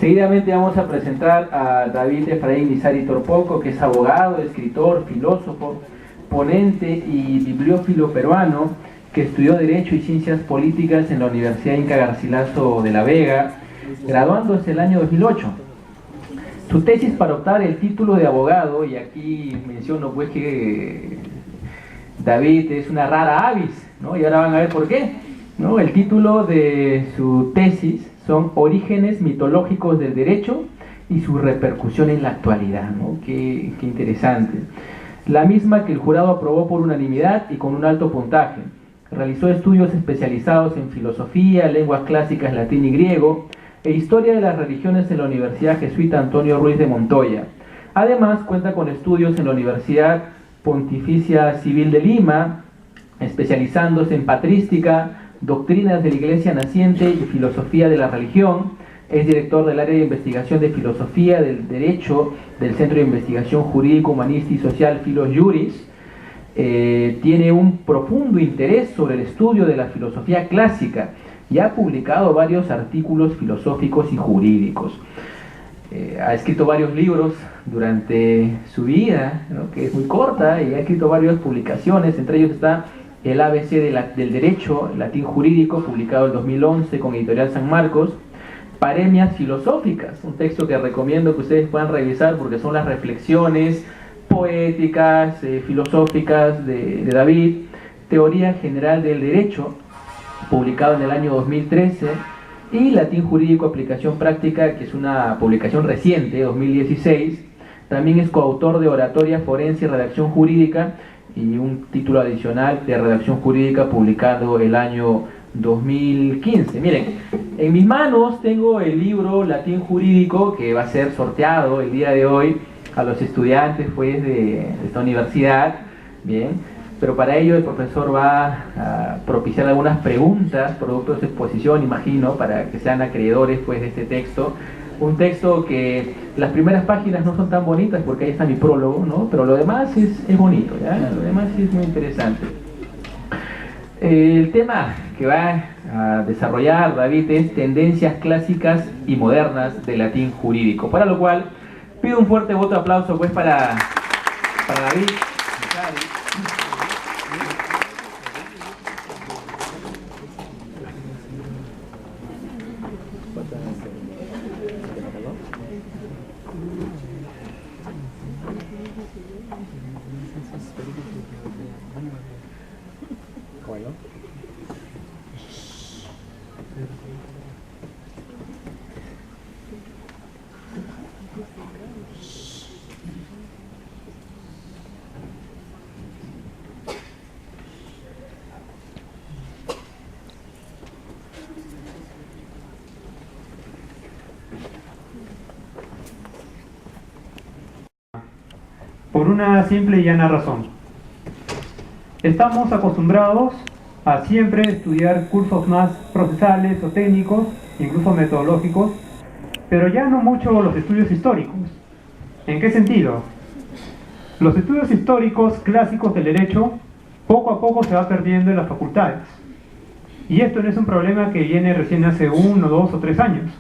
Seguidamente vamos a presentar a David Efraín Lizari Torpoco, que es abogado, escritor, filósofo, ponente y bibliófilo peruano, que estudió Derecho y Ciencias Políticas en la Universidad Inca Garcilaso de la Vega, graduándose el año 2008. Su tesis para optar el título de abogado, y aquí menciono pues que David es una rara avis, ¿no? Y ahora van a ver por qué, ¿no? El título de su tesis son Orígenes mitológicos del derecho y su repercusión en la actualidad, ¿no? Qué interesante. La misma que el jurado aprobó por unanimidad y con un alto puntaje. Realizó estudios especializados en filosofía, lenguas clásicas latín y griego e historia de las religiones en la Universidad Jesuita Antonio Ruiz de Montoya. Además, cuenta con estudios en la Universidad Pontificia Civil de Lima, especializándose en patrística, doctrinas de la Iglesia naciente y filosofía de la religión. Es director del área de investigación de filosofía del derecho del Centro de Investigación Jurídico, Humanista y Social Filos Juris. Tiene un profundo interés sobre el estudio de la filosofía clásica y ha publicado varios artículos filosóficos y jurídicos. Ha escrito varios libros durante su vida, ¿no? Que es muy corta, y ha escrito varias publicaciones, entre ellos está El ABC del Derecho, Latín Jurídico, publicado en 2011 con Editorial San Marcos. Paremias filosóficas, un texto que recomiendo que ustedes puedan revisar porque son las reflexiones poéticas, filosóficas de David. Teoría General del Derecho, publicado en el año 2013, y Latín Jurídico, Aplicación Práctica, que es una publicación reciente, 2016. También es coautor de Oratoria Forense y Redacción Jurídica, y un título adicional de Redacción Jurídica publicado el año 2015. Miren, en mis manos tengo el libro Latín Jurídico, que va a ser sorteado el día de hoy a los estudiantes pues, de esta universidad. Bien, pero para ello el profesor va a propiciar algunas preguntas, producto de su exposición, imagino, para que sean acreedores pues, de este texto. Un texto que las primeras páginas no son tan bonitas porque ahí está mi prólogo, ¿no? Pero lo demás es bonito, ¿ya? Lo demás sí es muy interesante. El tema que va a desarrollar David es tendencias clásicas y modernas del latín jurídico, para lo cual pido un fuerte voto de aplauso pues para David. Por una simple y llana razón. Estamos acostumbrados a siempre estudiar cursos más procesales o técnicos, incluso metodológicos, pero ya no mucho los estudios históricos. ¿En qué sentido? Los estudios históricos clásicos del derecho poco a poco se va perdiendo en las facultades. Y esto no es un problema que viene recién hace 1, 2 o 3 años,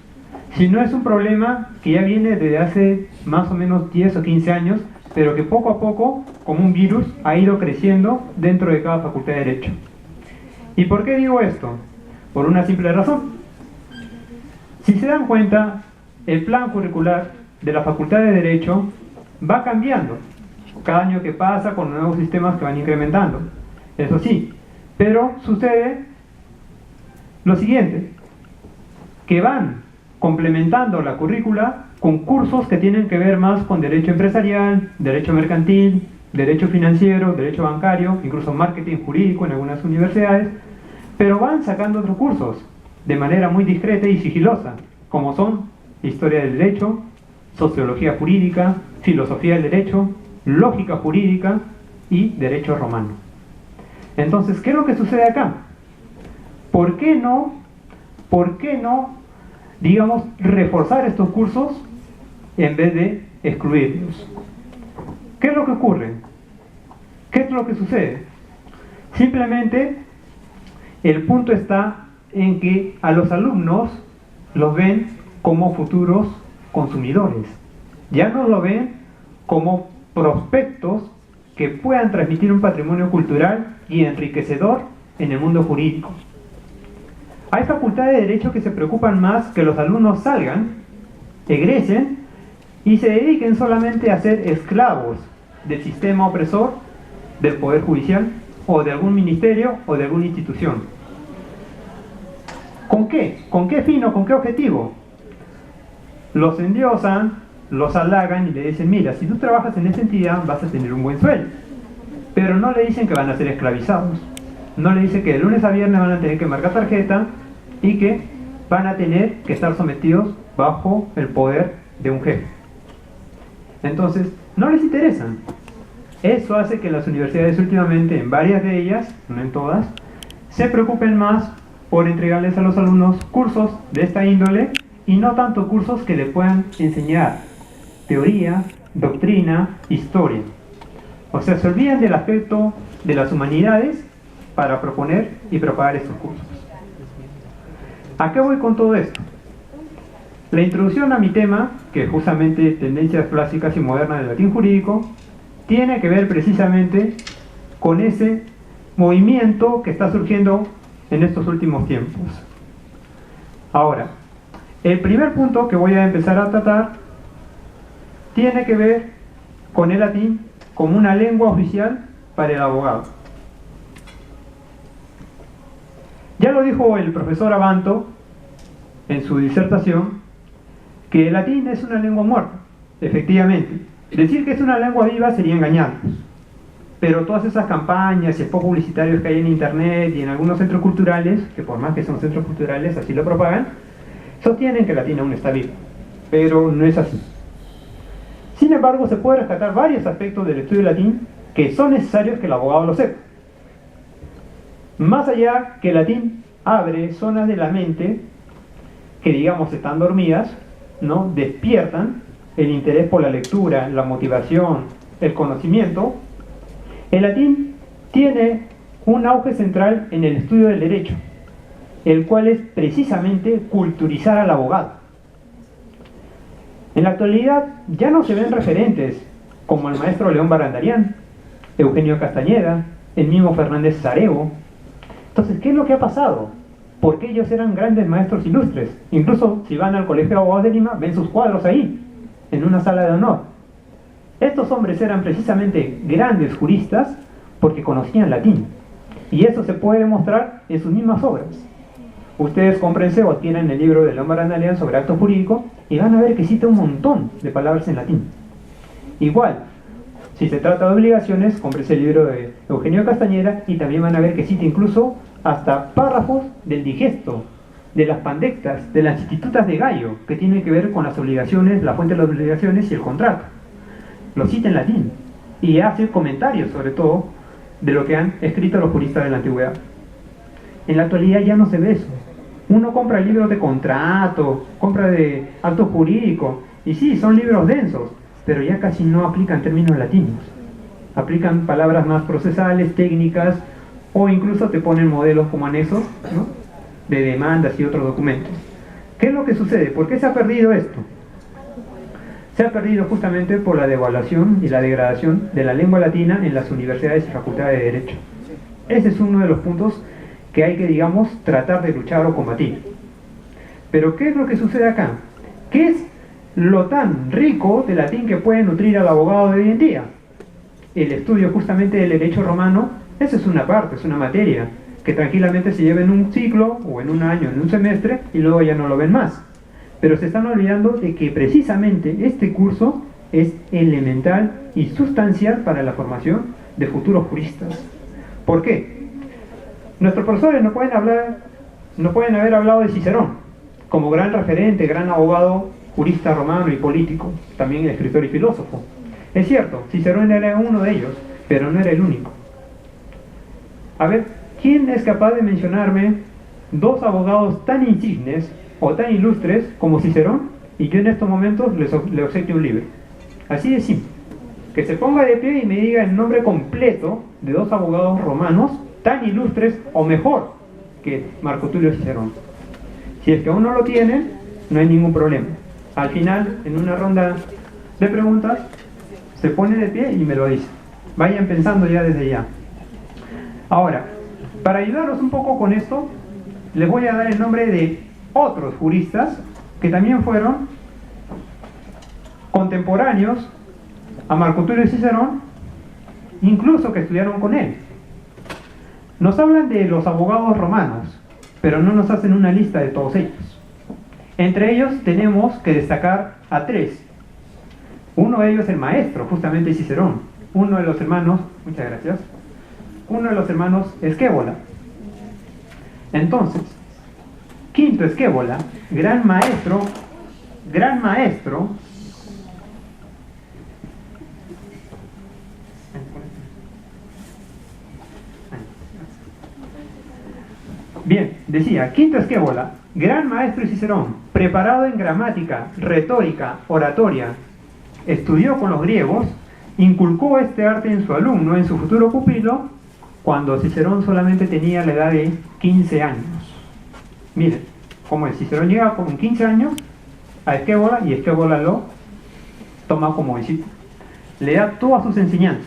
sino es un problema que ya viene desde hace más o menos 10 o 15 años, pero que poco a poco, como un virus, ha ido creciendo dentro de cada facultad de Derecho. ¿Y por qué digo esto? Por una simple razón. Si se dan cuenta, el plan curricular de la Facultad de Derecho va cambiando cada año que pasa con nuevos sistemas que van incrementando. Eso sí, pero sucede lo siguiente, que van complementando la currícula con cursos que tienen que ver más con derecho empresarial, derecho mercantil, derecho financiero, derecho bancario, incluso marketing jurídico en algunas universidades, pero van sacando otros cursos de manera muy discreta y sigilosa, como son historia del derecho, sociología jurídica, filosofía del derecho, lógica jurídica y derecho romano. Entonces, ¿qué es lo que sucede acá? ¿Por qué no, digamos, reforzar estos cursos en vez de excluirlos? ¿Qué es lo que ocurre? ¿Qué es lo que sucede? Simplemente el punto está en que a los alumnos los ven como futuros consumidores. Ya no lo ven como prospectos que puedan transmitir un patrimonio cultural y enriquecedor en el mundo jurídico. Hay facultades de derecho que se preocupan más que los alumnos salgan, egresen y se dediquen solamente a ser esclavos del sistema opresor, del poder judicial o de algún ministerio o de alguna institución. ¿Con qué? ¿Con qué fin o con qué objetivo? Los endiosan, los halagan y le dicen, mira, si tú trabajas en esta entidad vas a tener un buen sueldo. Pero no le dicen que van a ser esclavizados. No le dicen que de lunes a viernes van a tener que marcar tarjeta y que van a tener que estar sometidos bajo el poder de un jefe. Entonces, no les interesan. Eso hace que las universidades últimamente, en varias de ellas, no en todas, se preocupen más por entregarles a los alumnos cursos de esta índole y no tanto cursos que le puedan enseñar teoría, doctrina, historia. O sea, se olvidan del aspecto de las humanidades para proponer y propagar estos cursos. ¿A qué voy con todo esto? La introducción a mi tema, que es justamente tendencias clásicas y modernas del latín jurídico, tiene que ver precisamente con ese movimiento que está surgiendo en estos últimos tiempos. Ahora, el primer punto que voy a empezar a tratar tiene que ver con el latín como una lengua oficial para el abogado. Ya lo dijo el profesor Abanto en su disertación, que el latín es una lengua muerta, efectivamente. Decir que es una lengua viva sería engañarnos. Pero todas esas campañas y spots publicitarios que hay en internet y en algunos centros culturales, que por más que son centros culturales así lo propagan, sostienen que el latín aún está vivo. Pero no es así. Sin embargo, se puede rescatar varios aspectos del estudio del latín que son necesarios que el abogado lo sepa. Más allá que el latín abre zonas de la mente que, digamos, están dormidas, ¿no? Despiertan el interés por la lectura, la motivación, el conocimiento. El latín tiene un auge central en el estudio del derecho, el cual es precisamente culturizar al abogado. En la actualidad ya no se ven referentes como el maestro León Barandarián, Eugenio Castañeda, el mismo Fernández Sarebo. Entonces, ¿qué es lo que ha pasado? Porque ellos eran grandes maestros ilustres. Incluso si van al Colegio de Abogados de Lima, ven sus cuadros ahí, en una sala de honor. Estos hombres eran precisamente grandes juristas porque conocían latín. Y eso se puede demostrar en sus mismas obras. Ustedes cómprense o adquieren el libro de León Barandarián sobre acto jurídico y van a ver que cita un montón de palabras en latín. Igual, si se trata de obligaciones, cómprense el libro de Eugenio Castañeda y también van a ver que cita incluso hasta párrafos del digesto, de las pandectas, de las institutas de Gallo, que tienen que ver con las obligaciones, la fuente de las obligaciones y el contrato. Lo cita en latín y hace comentarios sobre todo de lo que han escrito los juristas de la antigüedad. En la actualidad ya no se ve eso. Uno compra libros de contrato, compra de acto jurídico, y sí, son libros densos, pero ya casi no aplican términos latinos. Aplican palabras más procesales, técnicas, o incluso te ponen modelos como anexos, ¿no?, de demandas y otros documentos. ¿Qué es lo que sucede? ¿Por qué se ha perdido esto? Se ha perdido justamente por la devaluación y la degradación de la lengua latina en las universidades y facultades de Derecho. Ese es uno de los puntos que hay que, digamos, tratar de luchar o combatir. Pero ¿qué es lo que sucede acá? ¿Qué es lo tan rico de latín que puede nutrir al abogado de hoy en día? El estudio justamente del derecho romano, esa es una parte, es una materia que tranquilamente se lleva en un ciclo o en un año, en un semestre, y luego ya no lo ven más. Pero se están olvidando de que precisamente este curso es elemental y sustancial para la formación de futuros juristas. ¿Por qué? Nuestros profesores no pueden haber hablado de Cicerón como gran referente, gran abogado, jurista romano y político, también escritor y filósofo. Es cierto, Cicerón era uno de ellos, pero no era el único. A ver, ¿quién es capaz de mencionarme dos abogados tan insignes o tan ilustres como Cicerón? Y yo en estos momentos le obsequio un libro. Así de simple. Que se ponga de pie y me diga el nombre completo de dos abogados romanos tan ilustres o mejor que Marco Tulio Cicerón. Si es que aún no lo tienen, no hay ningún problema. Al final, en una ronda de preguntas, se pone de pie y me lo dice. Vayan pensando ya desde ya. Ahora, para ayudarlos un poco con esto, les voy a dar el nombre de otros juristas que también fueron contemporáneos a Marco Tulio Cicerón, incluso que estudiaron con él. Nos hablan de los abogados romanos, pero no nos hacen una lista de todos ellos. Entre ellos tenemos que destacar a tres. Uno de ellos el maestro, justamente Cicerón. Uno de los hermanos, muchas gracias, uno de los hermanos Esquévola. Entonces, Quinto Esquévola, gran maestro, bien, decía, Quinto Esquévola, gran maestro y Cicerón, preparado en gramática, retórica, oratoria, estudió con los griegos, inculcó este arte en su alumno, en su futuro pupilo, cuando Cicerón solamente tenía la edad de 15 años. Miren, como el Cicerón llega con 15 años a Esquévola y Esquévola lo toma como discípulo. Le da todas sus enseñanzas.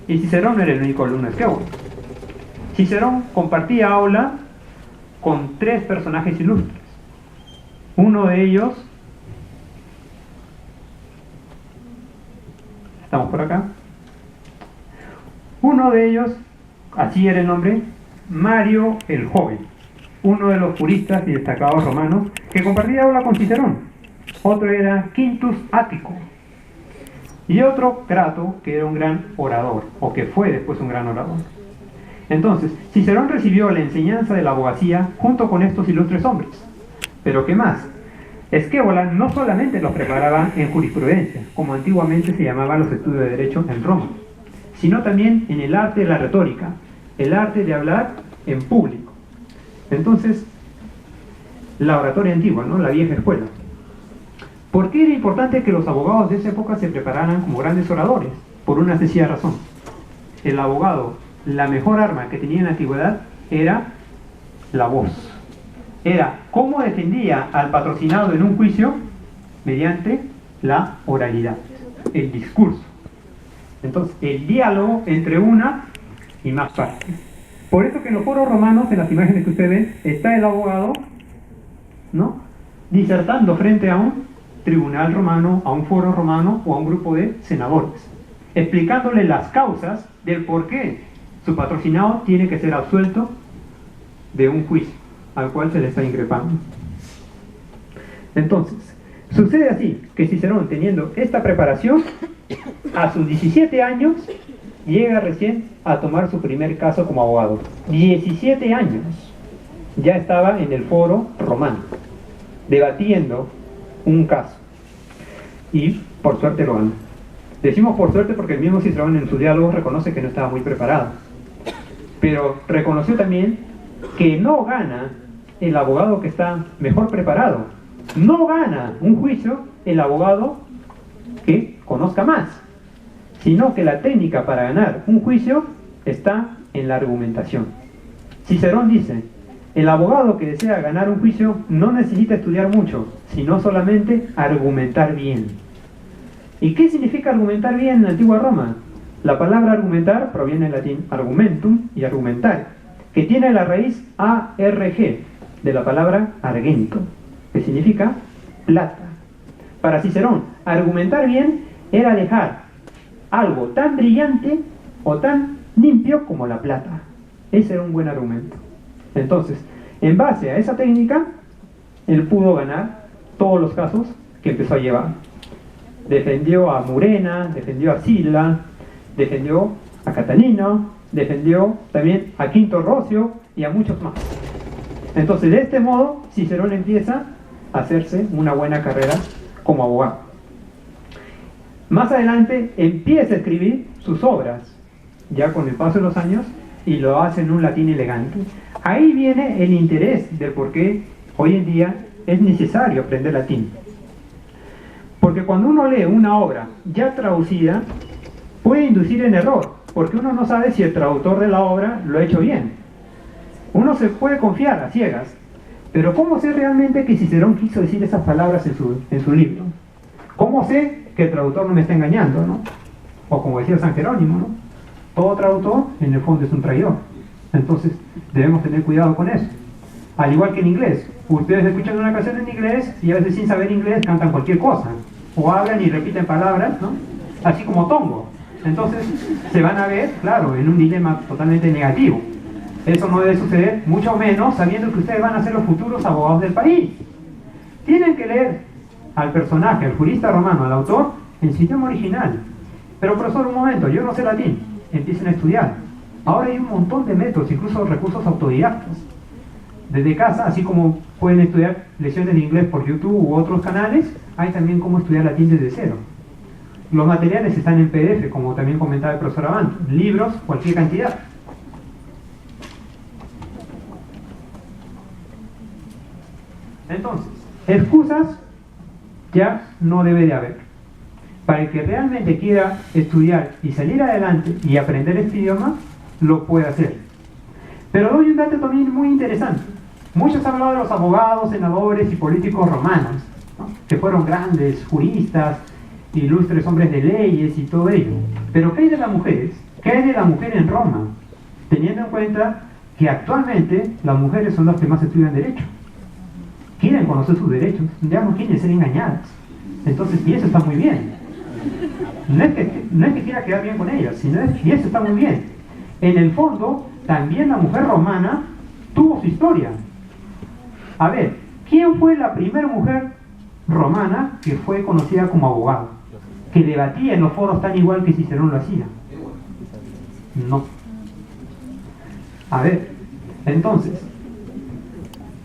Y Cicerón no era el único alumno de Esquévola. Cicerón compartía aula con tres personajes ilustres. Uno de ellos, estamos por acá, uno de ellos, así era el nombre, Mario el Joven, uno de los juristas y destacados romanos que compartía aula con Cicerón. Otro era Quintus Ático y otro Crato, que era un gran orador, o que fue después un gran orador. Entonces, Cicerón recibió la enseñanza de la abogacía junto con estos ilustres hombres. Pero ¿qué más? Esquévola no solamente los preparaba en jurisprudencia, como antiguamente se llamaban los estudios de derecho en Roma, sino también en el arte de la retórica, el arte de hablar en público. Entonces, la oratoria antigua, ¿no? La vieja escuela. ¿Por qué era importante que los abogados de esa época se prepararan como grandes oradores? Por una sencilla razón. El abogado, la mejor arma que tenía en la antigüedad era la voz. Era cómo defendía al patrocinado en un juicio mediante la oralidad, el discurso. Entonces, el diálogo entre una y más partes. Por eso que en los foros romanos, en las imágenes que ustedes ven, está el abogado, ¿no?, disertando frente a un tribunal romano, a un foro romano o a un grupo de senadores, explicándole las causas del por qué su patrocinado tiene que ser absuelto de un juicio al cual se le está increpando. Entonces, sucede así, que Cicerón, teniendo esta preparación, a sus 17 años, llega recién a tomar su primer caso como abogado. 17 años, ya estaba en el foro romano, debatiendo un caso. Y, por suerte, lo ganó. Decimos por suerte porque el mismo Cicerón en su diálogo reconoce que no estaba muy preparado. Pero reconoció también que no gana el abogado que está mejor preparado. No gana un juicio el abogado que conozca más, sino que la técnica para ganar un juicio está en la argumentación. Cicerón dice, el abogado que desea ganar un juicio no necesita estudiar mucho, sino solamente argumentar bien. ¿Y qué significa argumentar bien en la antigua Roma? La palabra argumentar proviene del latín argumentum y argumentare, que tiene la raíz ARG, de la palabra argento, que significa plata. Para Cicerón, argumentar bien era dejar algo tan brillante o tan limpio como la plata. Ese era un buen argumento. Entonces, en base a esa técnica, él pudo ganar todos los casos que empezó a llevar. Defendió a Murena, defendió a Sila, defendió a Catalino, defendió también a Quinto Rocio y a muchos más. Entonces, de este modo, Cicerón empieza a hacerse una buena carrera como abogado. Más adelante empieza a escribir sus obras, ya con el paso de los años, y lo hace en un latín elegante. Ahí viene el interés de por qué hoy en día es necesario aprender latín. Porque cuando uno lee una obra ya traducida, puede inducir en error, porque uno no sabe si el traductor de la obra lo ha hecho bien. Uno se puede confiar a ciegas, Pero ¿cómo sé realmente que Cicerón quiso decir esas palabras en su libro? ¿Cómo sé que el traductor no me está engañando, ¿no? O como decía San Jerónimo, ¿no? Todo traductor en el fondo es un traidor. Entonces debemos tener cuidado con eso. Al igual que en inglés, ustedes escuchan una canción en inglés y a veces sin saber inglés cantan cualquier cosa, o hablan y repiten palabras, ¿no? Así como Tongo. Entonces se van a ver, claro, en un dilema totalmente negativo. Eso no debe suceder, mucho menos sabiendo que ustedes van a ser los futuros abogados del país. Tienen que leer al personaje, al jurista romano, al autor, en su idioma original. Pero profesor, un momento, yo no sé latín. Empiecen a estudiar. Ahora hay un montón de métodos, incluso recursos autodidactas. Desde casa, así como pueden estudiar lecciones de inglés por YouTube u otros canales, hay también cómo estudiar latín desde cero. Los materiales están en PDF, como también comentaba el profesor Abanto. Libros, cualquier cantidad. Entonces, excusas ya no debe de haber. Para el que realmente quiera estudiar y salir adelante y aprender este idioma, lo puede hacer. Pero doy un dato también muy interesante. Muchos han hablado de los abogados, senadores y políticos romanos, ¿no? Que fueron grandes juristas, ilustres hombres de leyes y todo ello. Pero ¿qué hay de las mujeres? ¿Qué hay de la mujer en Roma? Teniendo en cuenta que actualmente las mujeres son las que más estudian derecho. Quieren conocer sus derechos, ya no quieren ser engañadas. Entonces, y eso está muy bien. No es que quiera quedar bien con ellas, sino y eso está muy bien. En el fondo, también la mujer romana tuvo su historia. A ver, ¿quién fue la primera mujer romana que fue conocida como abogada? Que debatía en los foros tan igual que Cicerón lo hacía. No. A ver, entonces,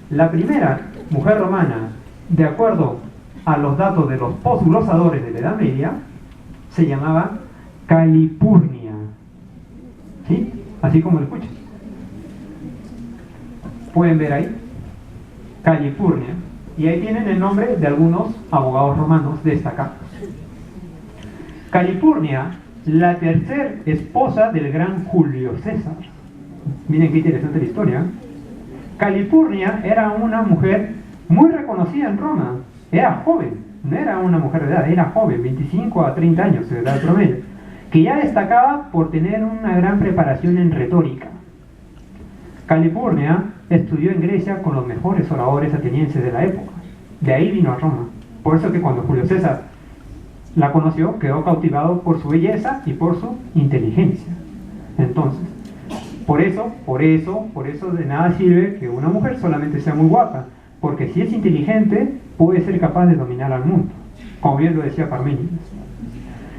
la primera mujer romana, de acuerdo a los datos de los postglosadores de la Edad Media, se llamaba Calipurnia. ¿Sí? Así como lo escuchan. Pueden ver ahí. Calipurnia. Y ahí tienen el nombre de algunos abogados romanos destacados. Calipurnia, la tercera esposa del gran Julio César. Miren qué interesante la historia. Calipurnia era una mujer muy reconocida en Roma. Era joven, no era una mujer de edad, era joven, 25 a 30 años de edad promedio, que ya destacaba por tener una gran preparación en retórica. Calipurnia estudió en Grecia con los mejores oradores atenienses de la época. De ahí vino a Roma. Por eso que cuando Julio César la conoció, quedó cautivado por su belleza y por su inteligencia. Entonces, por eso de nada sirve que una mujer solamente sea muy guapa, porque si es inteligente, puede ser capaz de dominar al mundo, como bien lo decía Parménides.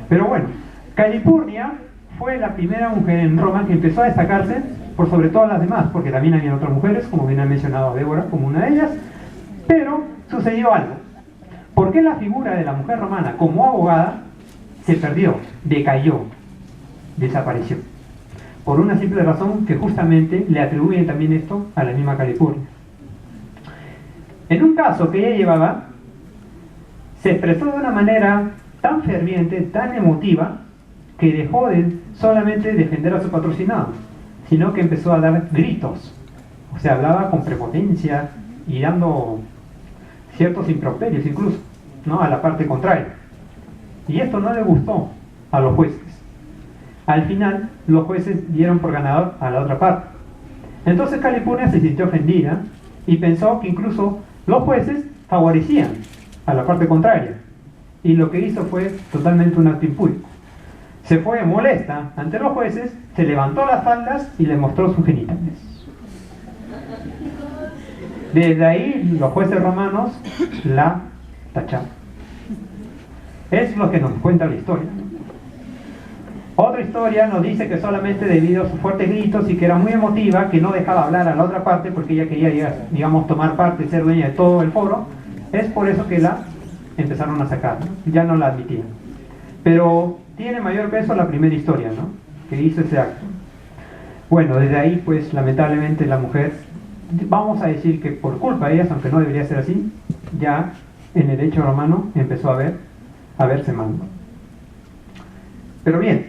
Pero bueno, Calipurnia fue la primera mujer en Roma que empezó a destacarse por sobre todas las demás, porque también había otras mujeres, como bien ha mencionado a Débora, como una de ellas, pero sucedió algo. ¿Por qué la figura de la mujer romana como abogada se perdió, decayó, desapareció? Por una simple razón que justamente le atribuyen también esto a la misma Calipurnia. En un caso que ella llevaba, se expresó de una manera tan ferviente, tan emotiva, que dejó de solamente defender a su patrocinado, sino que empezó a dar gritos. O sea, hablaba con prepotencia y dando ciertos improperios incluso, ¿no?, a la parte contraria. Y esto no le gustó a los jueces. Al final, los jueces dieron por ganador a la otra parte. Entonces Calipurnia se sintió ofendida y pensó que incluso los jueces favorecían a la parte contraria. Y lo que hizo fue totalmente un acto impúdico. Se fue molesta ante los jueces, se levantó las faldas y les mostró sus genitales. Desde ahí los jueces romanos la tacharon. Es lo que nos cuenta la historia. Otra historia nos dice que solamente debido a sus fuertes gritos y que era muy emotiva, que no dejaba hablar a la otra parte porque ella quería, digamos, tomar parte, ser dueña de todo el foro, es por eso que la empezaron a sacar, ¿no? Ya no la admitían. Pero tiene mayor peso la primera historia, ¿no?, que hizo ese acto. Bueno, desde ahí, pues, lamentablemente la mujer, vamos a decir que por culpa de ellas, aunque no debería ser así, ya en el derecho romano empezó a verse mal. Pero bien,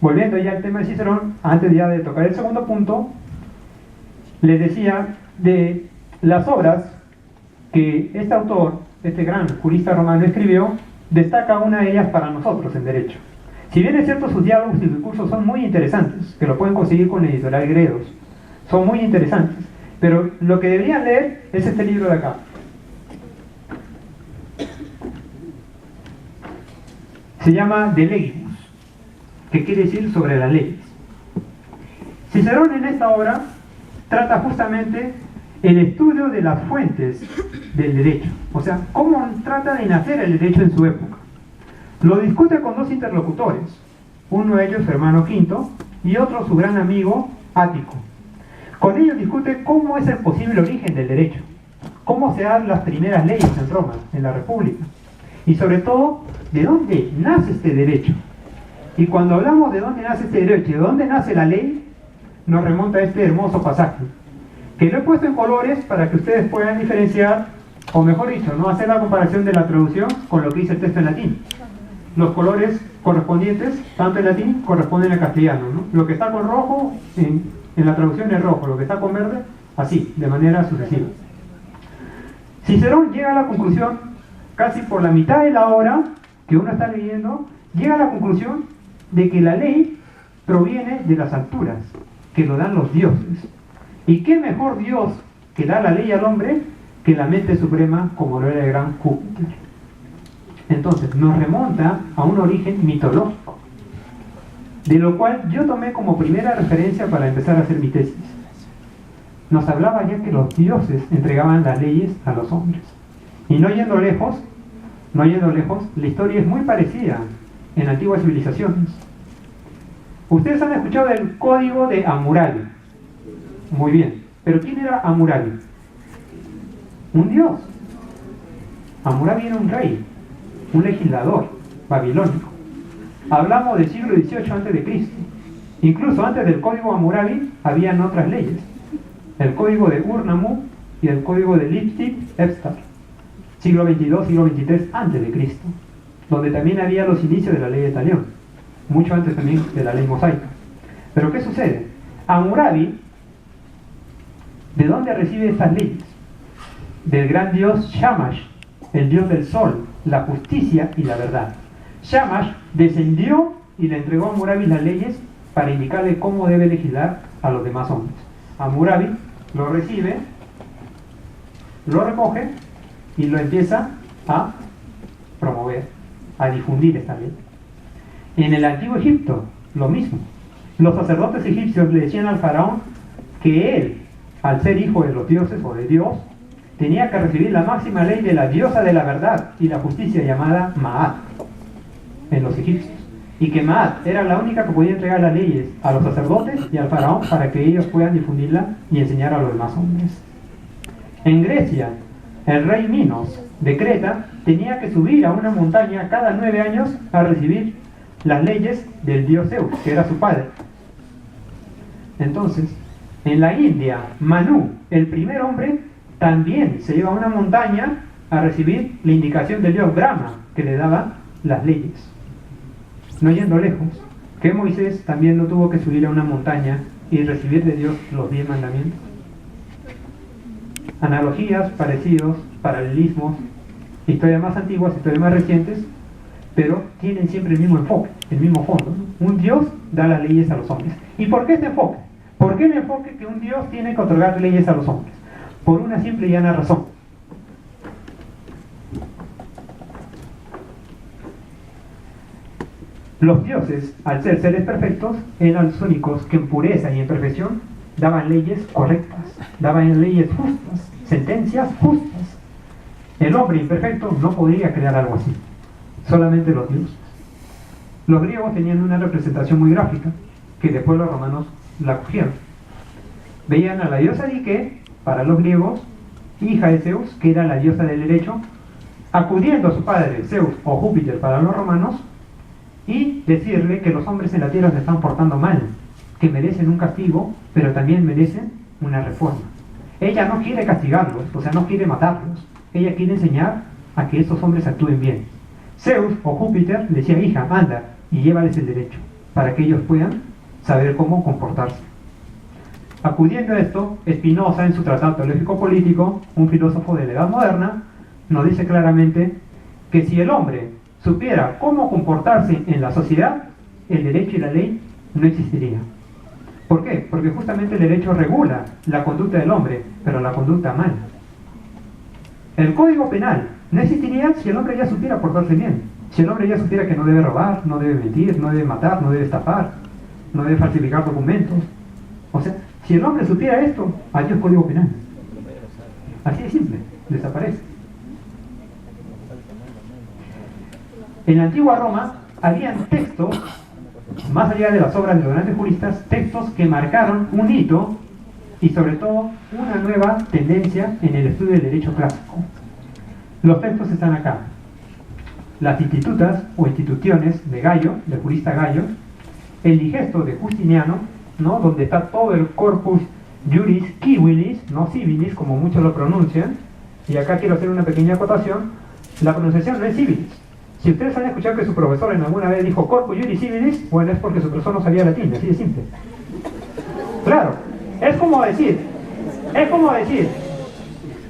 volviendo ya al tema de Cicerón, antes ya de tocar el segundo punto, les decía de Las obras que este autor, este gran jurista romano, escribió, destaca una de ellas para nosotros en derecho. Si bien es cierto, sus diálogos y discursos son muy interesantes, que lo pueden conseguir con la editorial Gredos, son muy interesantes, pero lo que deberían leer es este libro de acá. Se llama De Legibus, que quiere decir sobre las leyes. Cicerón en esta obra trata justamente el estudio de las fuentes del derecho, o sea, cómo trata de nacer el derecho en su época. Lo discute con dos interlocutores, uno de ellos su hermano Quinto y otro su gran amigo Ático. Con ellos discute cómo es el posible origen del derecho, cómo se dan las primeras leyes en Roma, en la República, y sobre todo, de dónde nace este derecho. Y cuando hablamos de dónde nace este derecho y de dónde nace la ley, nos remonta a este hermoso pasaje, que lo he puesto en colores para que ustedes puedan diferenciar, o mejor dicho, no hacer la comparación de la traducción con lo que dice el texto en latín. Los colores correspondientes, tanto en latín, corresponden al castellano, ¿no? Lo que está con rojo en la traducción es rojo, lo que está con verde, así, de manera sucesiva. Cicerón llega a la conclusión, casi por la mitad de la obra que uno está leyendo, llega a la conclusión de que la ley proviene de las alturas, que lo dan los dioses. ¿Y qué mejor Dios que da la ley al hombre que la mente suprema como lo era el gran Júpiter? Entonces, nos remonta a un origen mitológico, de lo cual yo tomé como primera referencia para empezar a hacer mi tesis. Nos hablaba ya que los dioses entregaban las leyes a los hombres. Y no yendo lejos, la historia es muy parecida en antiguas civilizaciones. Ustedes han escuchado del código de Hammurabi. Muy bien, pero ¿quién era Hammurabi? Un dios. Hammurabi era un rey, un legislador babilónico. Hablamos del siglo XVIII a.C. Incluso antes del código Hammurabi habían otras leyes. El código de Ur-Nammu y el código de Lipstick-Ebstar. Siglo XXII, siglo XXIII a.C., donde también había los inicios de la ley de Talión, mucho antes también de la ley mosaica. Pero ¿qué sucede? Hammurabi, ¿de dónde recibe estas leyes? Del gran dios Shamash, el dios del sol, la justicia y la verdad. Shamash descendió y le entregó a Hammurabi las leyes para indicarle cómo debe legislar a los demás hombres. Hammurabi lo recibe, lo recoge y lo empieza a promover, a difundir esta ley. En el antiguo Egipto, lo mismo. Los sacerdotes egipcios le decían al faraón que él, al ser hijo de los dioses o de Dios, tenía que recibir la máxima ley de la diosa de la verdad y la justicia llamada Maat en los egipcios. Y que Maat era la única que podía entregar las leyes a los sacerdotes y al faraón para que ellos puedan difundirla y enseñar a los demás hombres. En Grecia, el rey Minos de Creta tenía que subir a una montaña cada 9 años a recibir las leyes del dios Zeus, que era su padre. Entonces, en la India, Manu, el primer hombre, también se iba a una montaña a recibir la indicación del dios Brahma, que le daba las leyes. No yendo lejos, que Moisés también no tuvo que subir a una montaña y recibir de Dios los 10 mandamientos. Analogías, parecidos, paralelismos, historias más antiguas, historias más recientes, pero tienen siempre el mismo enfoque, el mismo fondo, ¿no? Un Dios da las leyes a los hombres. ¿Y por qué este enfoque? ¿Por qué el enfoque que un Dios tiene que otorgar leyes a los hombres? Por una simple y llana razón. Los dioses, al ser seres perfectos, eran los únicos que en pureza y en perfección daban leyes correctas, daban leyes justas, sentencias justas. El hombre imperfecto no podría crear algo así, solamente los dioses. Los griegos tenían una representación muy gráfica, que después los romanos la cogieron. Veían a la diosa Dike, para los griegos, hija de Zeus, que era la diosa del derecho, acudiendo a su padre, Zeus o Júpiter para los romanos, y decirle que los hombres en la tierra se están portando mal, que merecen un castigo, pero también merecen una reforma. Ella no quiere castigarlos, o sea, no quiere matarlos. Ella quiere enseñar a que estos hombres actúen bien. Zeus o Júpiter le decía, hija, anda y llévales el derecho, para que ellos puedan saber cómo comportarse. Acudiendo a esto, Spinoza, en su Tratado Teológico Político, un filósofo de la Edad Moderna, nos dice claramente que si el hombre supiera cómo comportarse en la sociedad, el derecho y la ley no existirían. ¿Por qué? Porque justamente el derecho regula la conducta del hombre, pero la conducta mala. El Código Penal no existiría si el hombre ya supiera portarse bien. Si el hombre ya supiera que no debe robar, no debe mentir, no debe matar, no debe estafar, no debe falsificar documentos. O sea, si el hombre supiera esto, adiós Código Penal. Así de simple, desaparece. En la antigua Roma habían textos, más allá de las obras de los grandes juristas, textos que marcaron un hito y sobre todo una nueva tendencia en el estudio del derecho clásico. Los textos están acá. Las institutas o instituciones de Gallo, del jurista Gallo, el digesto de Justiniano, ¿no? Donde está todo el corpus juris civilis, no civilis como muchos lo pronuncian, y acá quiero hacer una pequeña acotación, la pronunciación no es civilis. Si ustedes han escuchado que su profesor en alguna vez dijo corpus juris civilis, bueno, es porque su profesor no sabía latín, así de simple. Claro, es como decir,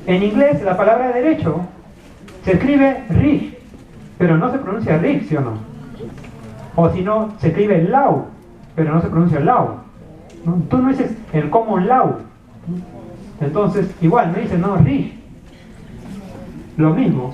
en inglés la palabra derecho se escribe rig, pero no se pronuncia rig, ¿sí o no? O si no, se escribe law, pero no se pronuncia law, ¿no? Tú no dices el common law, entonces igual me dicen no rig. Lo mismo,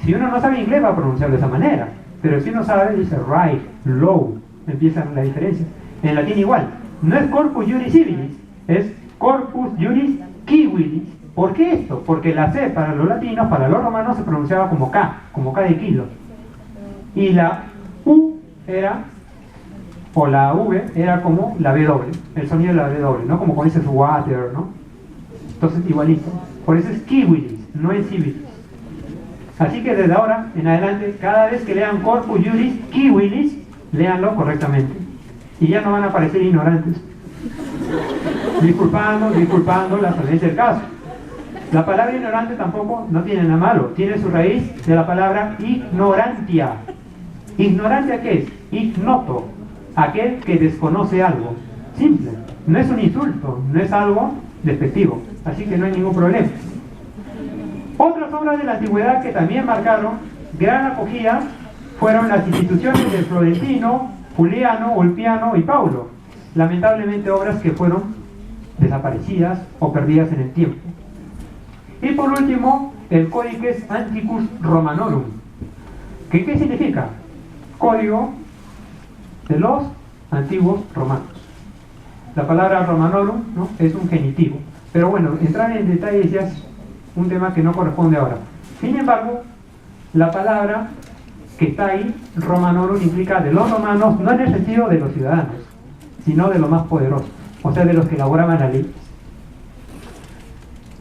si uno no sabe inglés va a pronunciar de esa manera, pero si uno sabe dice right, law, empieza la diferencia. En latín igual, no es corpus juris civilis, es corpus juris civilis. ¿Por qué esto? Porque la C para los latinos, para los romanos se pronunciaba como K de kilo, y la U era, o la V era como la W, el sonido de la W, ¿no? Como cuando dices water, ¿no? Entonces igualito, por eso es civilis, no es civilis. Así que desde ahora en adelante, cada vez que lean corpus juris civilis, léanlo correctamente, y ya no van a parecer ignorantes, disculpando la solencia del caso. La palabra ignorante tampoco no tiene nada malo, tiene su raíz de la palabra ignorantia. ¿Ignorantia qué es? Ignoto, aquel que desconoce algo. Simple, no es un insulto, no es algo despectivo, así que no hay ningún problema. Otras obras de la antigüedad que también marcaron gran acogida fueron las instituciones de Florentino, Juliano, Ulpiano y Paulo. Lamentablemente obras que fueron desaparecidas o perdidas en el tiempo. Y por último, el Codices Antiquus Romanorum. ¿Qué significa? Código de los antiguos romanos. La palabra Romanorum, ¿no? Es un genitivo. Pero bueno, entrar en detalles ya es un tema que no corresponde ahora. Sin embargo, la palabra que está ahí, Romanorum, implica de los romanos, no en el sentido de los ciudadanos, sino de los más poderosos, o sea, de los que elaboraban la ley.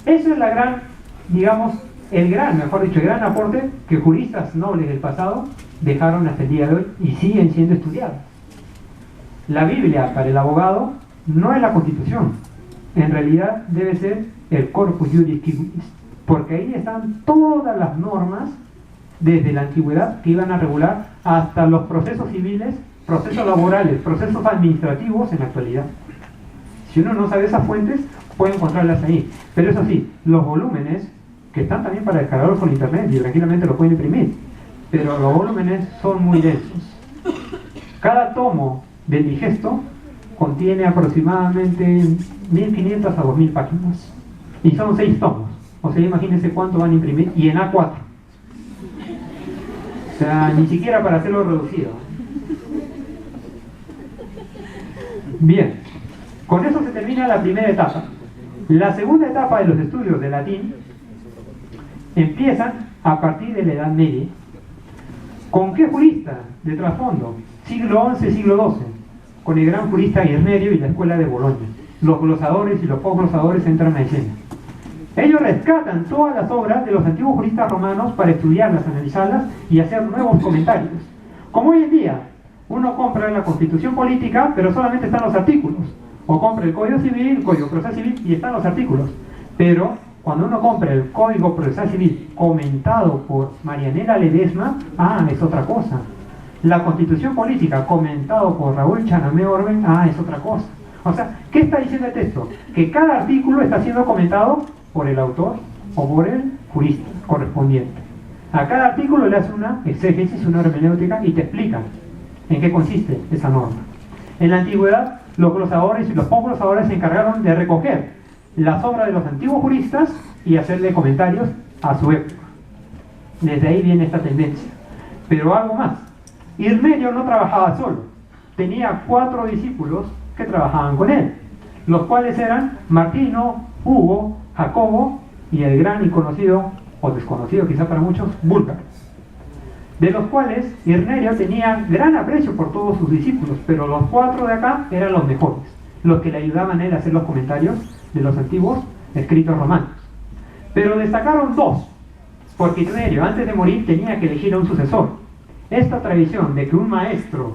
Eso es la gran, digamos, el gran aporte que juristas nobles del pasado dejaron hasta el día de hoy y siguen siendo estudiados. La Biblia para el abogado no es la Constitución, en realidad debe ser el Corpus Juris Civilis, porque ahí están todas las normas desde la antigüedad que iban a regular hasta los procesos civiles, procesos laborales, procesos administrativos en la actualidad. Si uno no sabe esas fuentes, puede encontrarlas ahí. Pero eso sí, los volúmenes, que están también para descargarlos por internet y tranquilamente lo pueden imprimir, pero los volúmenes son muy densos. Cada tomo del digesto contiene aproximadamente 1500 a 2000 páginas. Y son 6 tomos. O sea, imagínense cuánto van a imprimir. Y en A4. O sea, ni siquiera para hacerlo reducido. Bien. Con eso se termina la primera etapa. La segunda etapa de los estudios de latín empiezan a partir de la Edad Media. ¿Con qué jurista de trasfondo? Siglo XI, siglo XII. Con el gran jurista Irnerio y la escuela de Bolonia. Los glosadores y los posglosadores entran a escena. Ellos rescatan todas las obras de los antiguos juristas romanos para estudiarlas, analizarlas y hacer nuevos comentarios. Como hoy en día, uno compra la Constitución Política, pero solamente están los artículos. O compra el Código Civil, el Código Procesal Civil y están los artículos. Pero cuando uno compra el Código Procesal Civil comentado por Marianela Ledesma, es otra cosa. La Constitución Política comentado por Raúl Chanamé Orben, es otra cosa. O sea, ¿qué está diciendo el texto? Que cada artículo está siendo comentado por el autor o por el jurista correspondiente. A cada artículo le hace una exégesis, una hermenéutica y te explica en qué consiste esa norma. En la antigüedad, los glosadores y los posglosadores se encargaron de recoger las obras de los antiguos juristas y hacerle comentarios a su época. Desde ahí viene esta tendencia. Pero algo más. Hirmerio no trabajaba solo. Tenía 4 discípulos que trabajaban con él, los cuales eran Martino, Hugo, Jacobo y el gran y conocido, o desconocido quizá para muchos, Búlgaro, de los cuales Hirmerio tenía gran aprecio por todos sus discípulos, pero los 4 de acá eran los mejores, los que le ayudaban a él a hacer los comentarios de los antiguos escritos romanos. Pero destacaron 2, porque Hirmerio antes de morir tenía que elegir a un sucesor. Esta tradición de que un maestro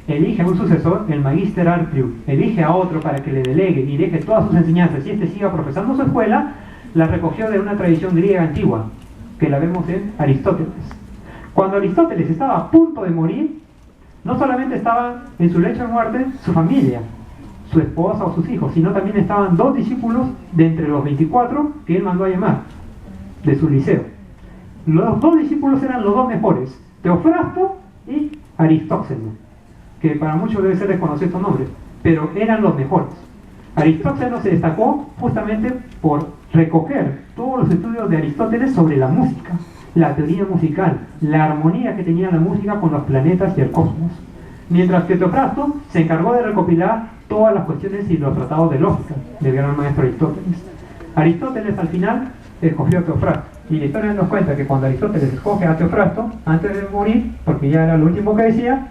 elige a un sucesor, el Magister Artrium, elige a otro para que le delegue y deje todas sus enseñanzas y éste siga profesando su escuela, la recogió de una tradición griega antigua, que la vemos en Aristóteles. Cuando Aristóteles estaba a punto de morir, no solamente estaba en su lecho de muerte su familia, su esposa o sus hijos, sino también estaban 2 discípulos de entre los 24 que él mandó a llamar, de su liceo. Los 2 discípulos eran los 2 mejores, Teofrasto y Aristóxeno, que para muchos debe ser desconocido estos nombres, pero eran los mejores. Aristóxeno se destacó justamente por recoger todos los estudios de Aristóteles sobre la música, la teoría musical, la armonía que tenía la música con los planetas y el cosmos, mientras que Teofrasto se encargó de recopilar todas las cuestiones y los tratados de lógica del gran maestro Aristóteles. Aristóteles al final escogió a Teofrasto, y la historia nos cuenta que cuando Aristóteles escoge a Teofrasto, antes de morir, porque ya era lo último que decía,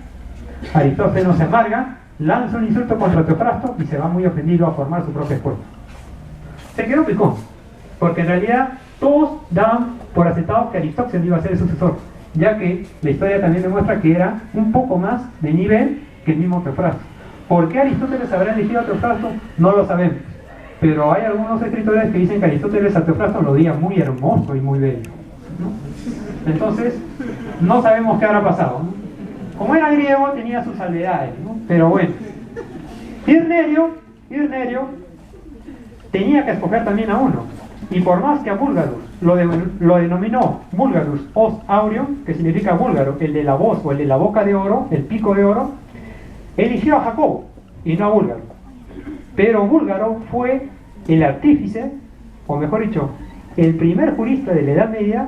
Aristóteles se amarga, lanza un insulto contra Teofrasto y se va muy ofendido a formar su propia escuela. Se quedó picón, porque en realidad todos daban por aceptado que Aristóteles iba a ser el sucesor, ya que la historia también demuestra que era un poco más de nivel que el mismo Teofrasto. ¿Por qué Aristóteles habrá elegido a Teofrasto? No lo sabemos, pero hay algunos escritores que dicen que Aristóteles a Teofrasto lo veía muy hermoso y muy bello, ¿no? Entonces, no sabemos qué habrá pasado, ¿no? Como era griego, tenía sus salvedades, ¿no? Pero bueno, Hirmerio tenía que escoger también a uno, y por más que a Búlgarus lo denominó Búlgarus os Aureum, que significa búlgaro, el de la voz o el de la boca de oro, el pico de oro, eligió a Jacobo y no a Búlgaro. Pero Búlgaro fue el artífice, o mejor dicho, el primer jurista de la Edad Media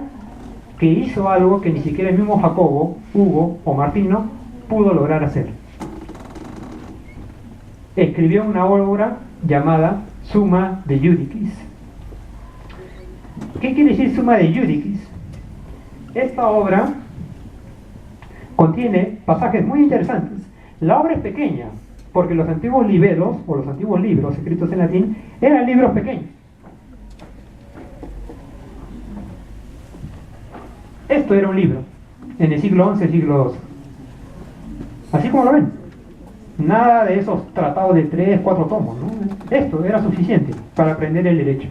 que hizo algo que ni siquiera el mismo Jacobo, Hugo o Martino pudo lograr hacer. Escribió una obra llamada Summa de Judicis. ¿Qué quiere decir Summa de Judicis? Esta obra contiene pasajes muy interesantes. La obra es pequeña, porque los antiguos libedos, o los antiguos libros escritos en latín, eran libros pequeños. Esto era un libro, en el siglo XI, siglo XII. Así como lo ven. Nada de esos tratados de 3, 4 tomos, ¿no? Esto era suficiente para aprender el derecho.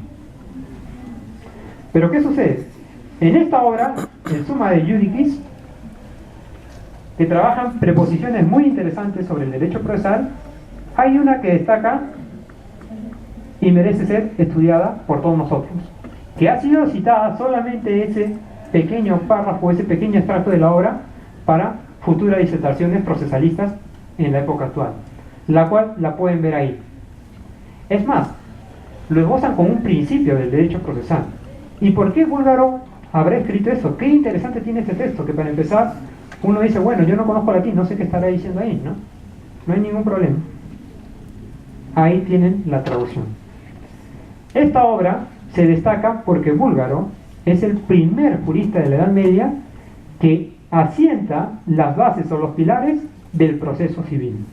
Pero ¿qué sucede? En esta obra, el Summa de Judicis, que trabajan preposiciones muy interesantes sobre el derecho procesal, hay una que destaca y merece ser estudiada por todos nosotros, que ha sido citada solamente ese pequeño párrafo, ese pequeño extracto de la obra para futuras disertaciones procesalistas en la época actual, la cual la pueden ver ahí. Es más, lo esbozan como un principio del derecho procesal. ¿Y por qué Búlgaro habrá escrito eso? Qué interesante tiene este texto, que para empezar uno dice, bueno, yo no conozco latín, no sé qué estará diciendo ahí, ¿no? No hay ningún problema. Ahí tienen la traducción. Esta obra se destaca porque Búlgaro es el primer jurista de la Edad Media que asienta las bases o los pilares del proceso civil.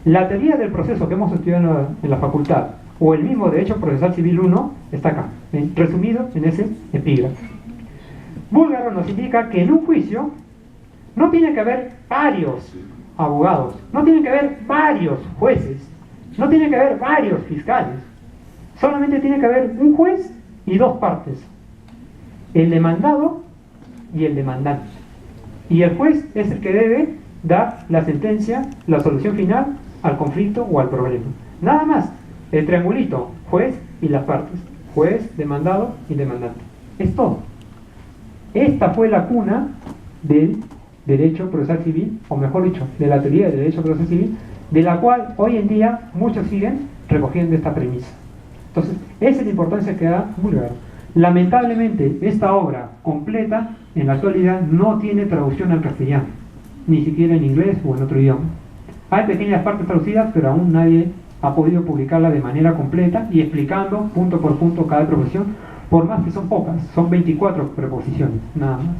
La teoría del proceso que hemos estudiado en la facultad, o el mismo Derecho Procesal Civil 1, está acá, resumido en ese epígrafe. Búlgaro nos indica que en un juicio no tiene que haber varios abogados, no tiene que haber varios jueces, no tiene que haber varios fiscales, solamente tiene que haber un juez y 2 partes, el demandado y el demandante. Y el juez es el que debe dar la sentencia, la solución final al conflicto o al problema. Nada más, el triangulito, juez y las partes, juez, demandado y demandante. Es todo. Esta fue la cuna del derecho procesal civil, o mejor dicho, de la teoría del derecho procesal civil, de la cual hoy en día muchos siguen recogiendo esta premisa. Entonces, esa es la importancia que da Búlgaro. Lamentablemente, esta obra completa, en la actualidad, no tiene traducción al castellano, ni siquiera en inglés o en otro idioma. Hay pequeñas partes traducidas, pero aún nadie ha podido publicarla de manera completa y explicando punto por punto cada preposición, por más que son pocas, son 24 preposiciones, nada más.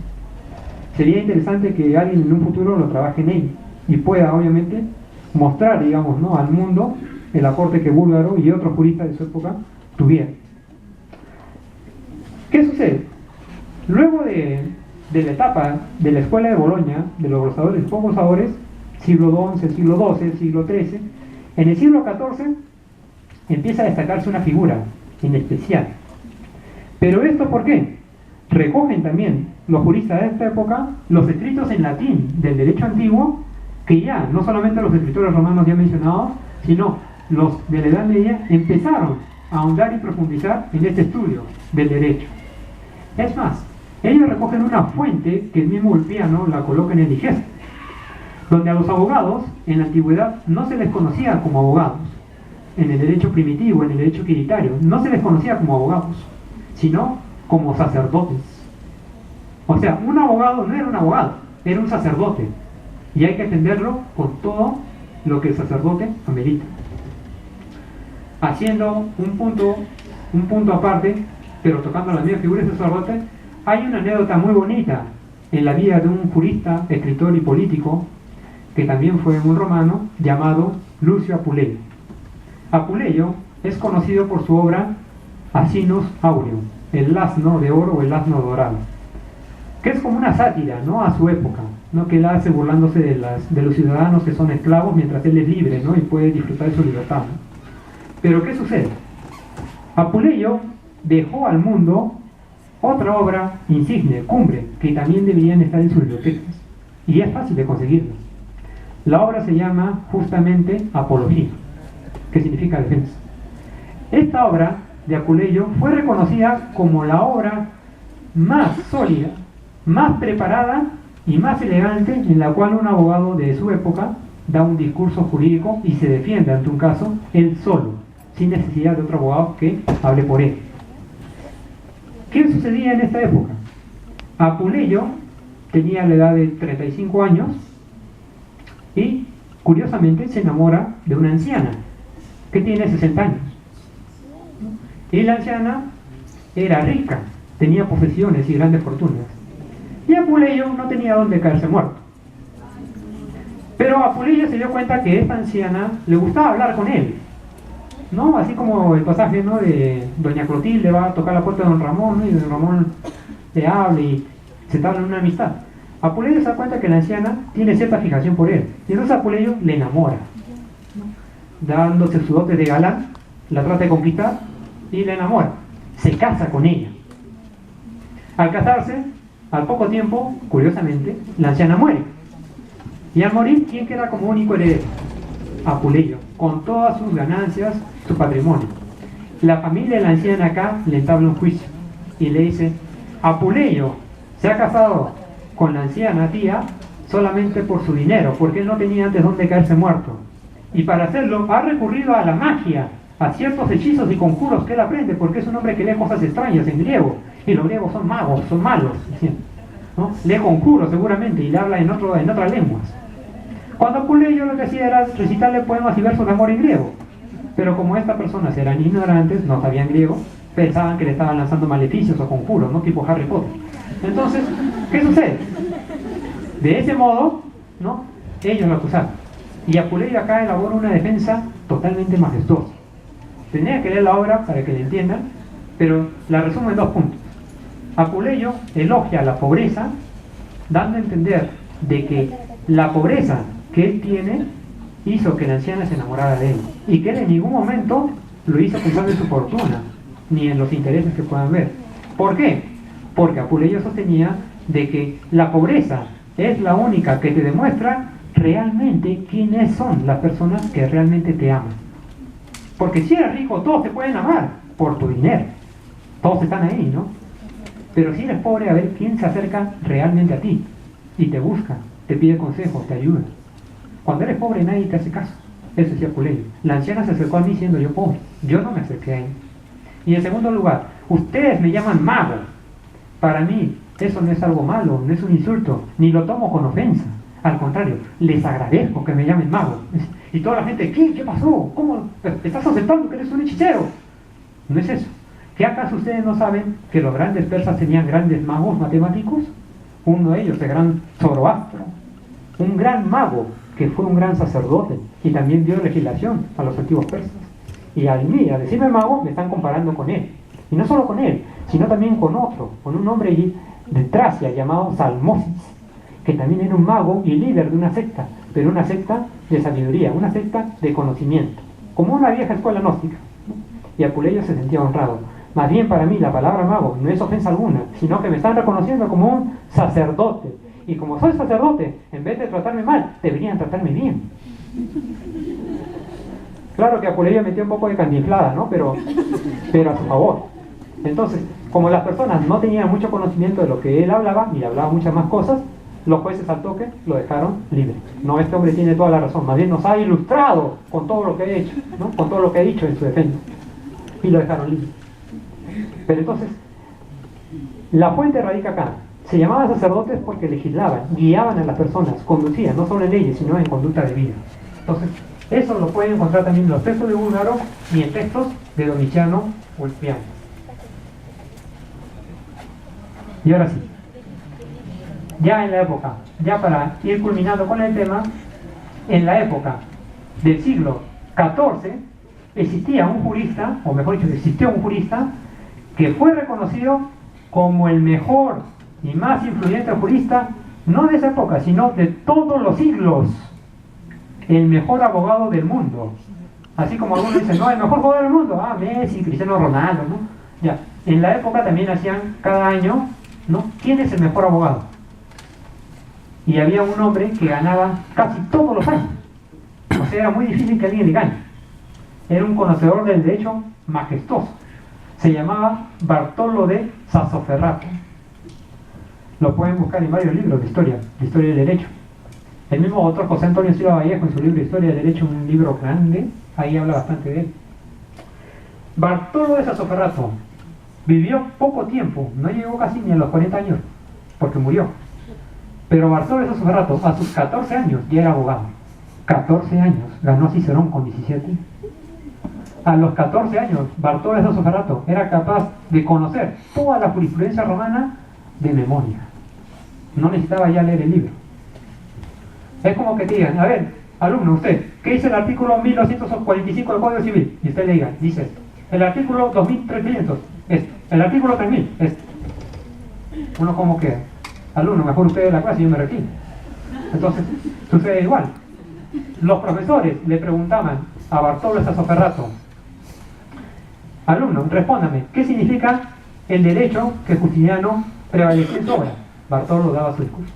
Sería interesante que alguien en un futuro lo trabaje en ello y pueda, obviamente, mostrar, digamos, ¿no?, al mundo el aporte que Búlgaro y otros juristas de su época tuvieron. ¿Qué sucede? Luego de la etapa de la escuela de Boloña, de los glossadores y posglossadores, siglo XI, siglo XII, siglo XIII, en el siglo XIV empieza a destacarse una figura en especial. ¿Pero esto por qué? Recogen también los juristas de esta época los escritos en latín del derecho antiguo, que ya, no solamente los escritores romanos ya mencionados, sino los de la Edad Media, empezaron a ahondar y profundizar en este estudio del derecho. Es más, ellos recogen una fuente que el mismo Ulpiano la coloca en el Digesto, donde a los abogados en la antigüedad no se les conocía como abogados. En el derecho primitivo, en el derecho quiritario, no se les conocía como abogados, sino como sacerdotes. O sea, un abogado no era un abogado, era un sacerdote, y hay que atenderlo con todo lo que el sacerdote amerita. Haciendo un punto aparte, pero tocando la misma figura de sacerdote, hay una anécdota muy bonita en la vida de un jurista, escritor y político, que también fue un romano, llamado Lucio Apuleyo. Apuleyo es conocido por su obra Asinus Aureum, el asno de oro o el asno dorado, que es como una sátira, ¿no?, a su época, ¿no?, que él hace burlándose de los ciudadanos que son esclavos mientras él es libre, ¿no?, y puede disfrutar de su libertad, ¿no? Pero ¿qué sucede? Apuleyo dejó al mundo otra obra insigne, cumbre, que también deberían estar en sus bibliotecas, y es fácil de conseguirla. La obra se llama justamente Apología, que significa defensa. Esta obra de Apuleyo fue reconocida como la obra más sólida, más preparada y más elegante en la cual un abogado de su época da un discurso jurídico y se defiende ante un caso él solo, sin necesidad de otro abogado que hable por él. ¿Qué sucedía en esta época? Apuleyo tenía la edad de 35 años y, curiosamente, se enamora de una anciana que tiene 60 años. Y la anciana era rica, tenía posesiones y grandes fortunas. Y Apuleyo no tenía dónde caerse muerto. Pero Apuleyo se dio cuenta que esta anciana le gustaba hablar con él, ¿no? Así como el pasaje, ¿no?, de Doña Clotilde va a tocar la puerta de Don Ramón, ¿no?, y Don Ramón le habla y se entablan una amistad. Apuleyo se da cuenta que la anciana tiene cierta fijación por él, y entonces Apuleyo le enamora, ¿no?, dándose su dote de galán, la trata de conquistar y la enamora. Se casa con ella. Al casarse, al poco tiempo, curiosamente, la anciana muere. Y al morir, ¿quién queda como único heredero? Apuleyo, con todas sus ganancias, su patrimonio. La familia de la anciana acá le entabla un juicio y le dice: Apuleyo se ha casado con la anciana tía solamente por su dinero, porque él no tenía antes dónde caerse muerto. Y para hacerlo ha recurrido a la magia, a ciertos hechizos y conjuros que él aprende, porque es un hombre que lee cosas extrañas en griego, y los griegos son magos, son malos, ¿no? Lee conjuros seguramente y le habla en otras lenguas. Cuando Apuleyo lo que hacía era recitarle poemas y versos de amor en griego, pero como estas personas eran ignorantes, no sabían griego, pensaban que le estaban lanzando maleficios o conjuros, ¿no?, tipo Harry Potter. Entonces, ¿qué sucede? De ese modo, ¿no?, ellos lo acusaron. Y Apuleyo acá elabora una defensa totalmente majestuosa. Tendría que leer la obra para que la entiendan, pero la resumo en 2 puntos. Apuleyo elogia la pobreza, dando a entender de que la pobreza que él tiene hizo que la anciana se enamorara de él, y que él en ningún momento lo hizo pensando en su fortuna, ni en los intereses que puedan ver. ¿Por qué? Porque Apuleyo sostenía de que la pobreza es la única que te demuestra realmente quiénes son las personas que realmente te aman. Porque si eres rico, todos te pueden amar por tu dinero. Todos están ahí, ¿no? Pero si eres pobre, a ver quién se acerca realmente a ti y te busca, te pide consejos, te ayuda. Cuando eres pobre nadie te hace caso. Eso decía Puleyo. La anciana se acercó a mí siendo yo pobre. Yo no me acerqué a él. Y en segundo lugar, ustedes me llaman mago. Para mí, eso no es algo malo, no es un insulto, ni lo tomo con ofensa. Al contrario, les agradezco que me llamen mago. Y toda la gente, ¿qué pasó? ¿Cómo estás aceptando que eres un hechicero? No es eso. ¿Qué acaso ustedes no saben que los grandes persas tenían grandes magos matemáticos? Uno de ellos, el gran Zoroastro, un gran mago que fue un gran sacerdote y también dio legislación a los antiguos persas. Y a mí, a decirme mago, me están comparando con él. Y no solo con él, sino también con otro, con un hombre de Tracia llamado Salmosis, que también era un mago y líder de una secta, pero una secta de sabiduría, una secta de conocimiento, como una vieja escuela gnóstica. Y Apuleyo se sentía honrado. Más bien para mí la palabra mago no es ofensa alguna, sino que me están reconociendo como un sacerdote. Y como soy sacerdote, en vez de tratarme mal, deberían tratarme bien. Claro que Apuleyo metió un poco de cantinflada, ¿no? Pero a su favor. Entonces, como las personas no tenían mucho conocimiento de lo que él hablaba, y hablaba muchas más cosas, los jueces al toque lo dejaron libre. No, este hombre tiene toda la razón, más bien nos ha ilustrado con todo lo que ha hecho, ¿no? Con todo lo que ha dicho en su defensa. Y lo dejaron libre. Pero entonces, la fuente radica acá. Se llamaban sacerdotes porque legislaban, guiaban a las personas, conducían, no solo en leyes, sino en conducta de vida. Entonces, eso lo pueden encontrar también en los textos de Búlgaro y en textos de Domiciano Ulpiano. Y ahora sí, ya en la época, ya para ir culminando con el tema, en la época del siglo XIV existía un jurista, o mejor dicho, existió un jurista que fue reconocido como el mejor y más influyente jurista, no de esa época, sino de todos los siglos, el mejor abogado del mundo. Así como algunos dicen, no, el mejor jugador del mundo, Messi, Cristiano Ronaldo, ¿no? Ya, en la época también hacían cada año, ¿no? ¿Quién es el mejor abogado? Y había un hombre que ganaba casi todos los años. O sea, era muy difícil que alguien le gane. Era un conocedor del derecho majestuoso. Se llamaba Bartolo de Sassoferrato. Lo pueden buscar en varios libros de historia del derecho. El mismo autor José Antonio Silva Vallejo en su libro Historia del Derecho, un libro grande, ahí habla bastante de él. Bartolo de Sassoferrato vivió poco tiempo, no llegó casi ni a los 40 años, porque murió. Pero Bartolo de Sassoferrato a sus 14 años ya era abogado. 14 años, ganó Cicerón con 17. A los 14 años, Bartolo de Sassoferrato era capaz de conocer toda la jurisprudencia romana de memoria. No necesitaba ya leer el libro. Es como que te digan, a ver, alumno, usted, ¿qué dice el artículo 1245 del Código Civil? Y usted le diga, dice, el artículo 2300, el artículo 3000, uno como que, alumno, mejor usted de la clase y yo me retiro. Entonces, sucede igual. Los profesores le preguntaban a Bartolo de Sassoferrato, alumno, respóndame, ¿qué significa el derecho que Justiniano prevaleció sobre? Bartolo daba su discurso.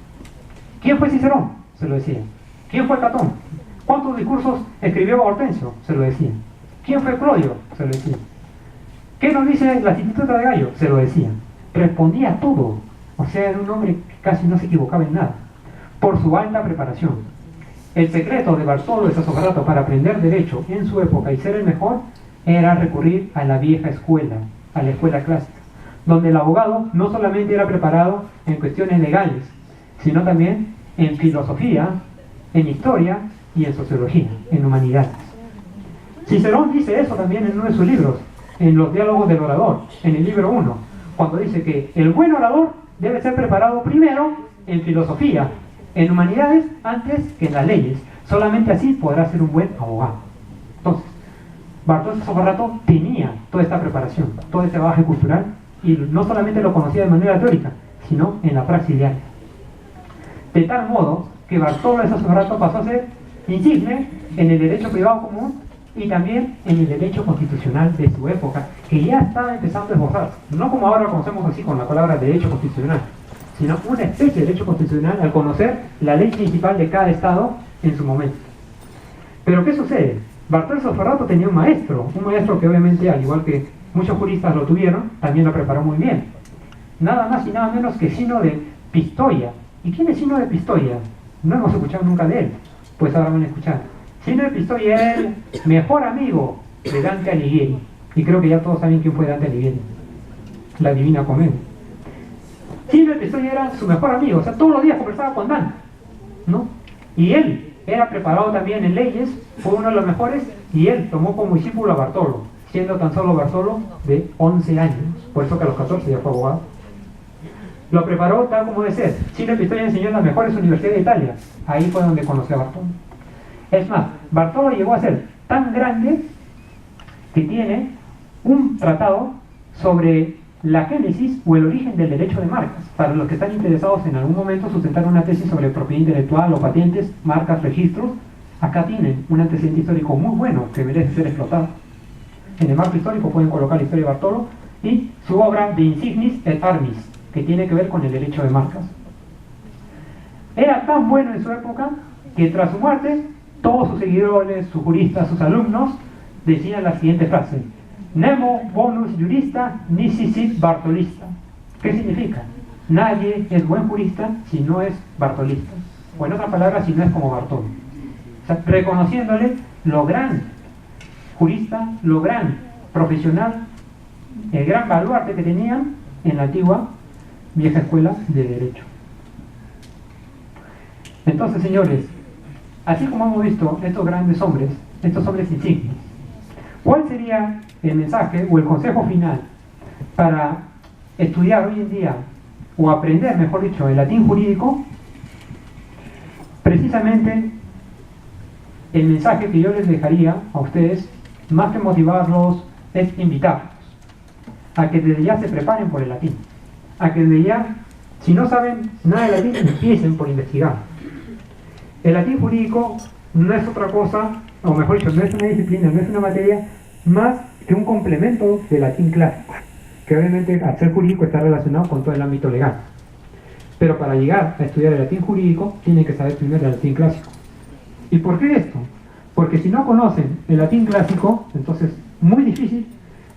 ¿Quién fue Cicerón? Se lo decía. ¿Quién fue Catón? ¿Cuántos discursos escribió Hortensio? Se lo decía. ¿Quién fue Clodio? Se lo decía. ¿Qué nos dice la Instituta de Gallo? Se lo decía. Respondía todo. O sea, era un hombre que casi no se equivocaba en nada. Por su alta preparación. El secreto de Bartolo de Sassoferrato para aprender derecho en su época y ser el mejor era recurrir a la vieja escuela, a la escuela clásica, donde el abogado no solamente era preparado en cuestiones legales, sino también en filosofía, en historia y en sociología, en humanidades. Cicerón dice eso también en uno de sus libros, en los diálogos del orador, en el libro 1, cuando dice que el buen orador debe ser preparado primero en filosofía, en humanidades, antes que en las leyes. Solamente así podrá ser un buen abogado. Entonces, Bartolo de Sassoferrato tenía toda esta preparación, todo este bagaje cultural, y no solamente lo conocía de manera teórica, sino en la praxis diaria. De tal modo que Bartolo de Sassoferrato pasó a ser insigne en el derecho privado común y también en el derecho constitucional de su época, que ya estaba empezando a esbozar, no como ahora lo conocemos así con la palabra derecho constitucional, sino una especie de derecho constitucional al conocer la ley principal de cada estado en su momento. Pero ¿qué sucede? Bartolo Sofferrato tenía un maestro que obviamente, al igual que muchos juristas lo tuvieron, también lo preparó muy bien. Nada más y nada menos que Sino de Pistoia. ¿Y quién es Sino de Pistoia? No hemos escuchado nunca de él. Pues ahora van a escuchar. Sino de Pistoia es el mejor amigo de Dante Alighieri. Y creo que ya todos saben quién fue Dante Alighieri. La Divina Comedia. Sino de Pistoia era su mejor amigo. O sea, todos los días conversaba con Dante, ¿no? Y él era preparado también en leyes, fue uno de los mejores, y él tomó como discípulo a Bartolo, siendo tan solo Bartolo de 11 años. Por eso que a los 14 ya fue abogado. Lo preparó tal como debe ser. Sino de Pistoia enseñó en las mejores universidades de Italia. Ahí fue donde conoció a Bartolo. Es más, Bartolo llegó a ser tan grande que tiene un tratado sobre la génesis o el origen del derecho de marcas. Para los que están interesados en algún momento sustentar una tesis sobre propiedad intelectual o patentes, marcas, registros, acá tienen un antecedente histórico muy bueno que merece ser explotado. En el marco histórico pueden colocar la historia de Bartolo y su obra De Insignis et Armis, que tiene que ver con el derecho de marcas. Era tan bueno en su época que tras su muerte, todos sus seguidores, sus juristas, sus alumnos, decían la siguiente frase: Nemo bonus jurista nisi sit bartolista. ¿Qué significa? Nadie es buen jurista si no es bartolista. O en otras palabras, si no es como Bartolo. O sea, reconociéndole lo gran jurista, lo gran profesional, el gran baluarte que tenían en la antigua vieja escuela de derecho. Entonces, señores, así como hemos visto estos grandes hombres, estos hombres insignes, ¿cuál sería el mensaje o el consejo final para estudiar hoy en día, o aprender, mejor dicho, el latín jurídico? Precisamente el mensaje que yo les dejaría a ustedes, más que motivarlos, es invitarlos a que desde ya se preparen por el latín, a que desde ya, si no saben nada de latín, empiecen por investigar. El latín jurídico no es otra cosa, o mejor dicho, no es una disciplina, no es una materia más que un complemento del latín clásico, que obviamente al ser jurídico está relacionado con todo el ámbito legal. Pero para llegar a estudiar el latín jurídico, tienen que saber primero el latín clásico. ¿Y por qué esto? Porque si no conocen el latín clásico, entonces muy difícil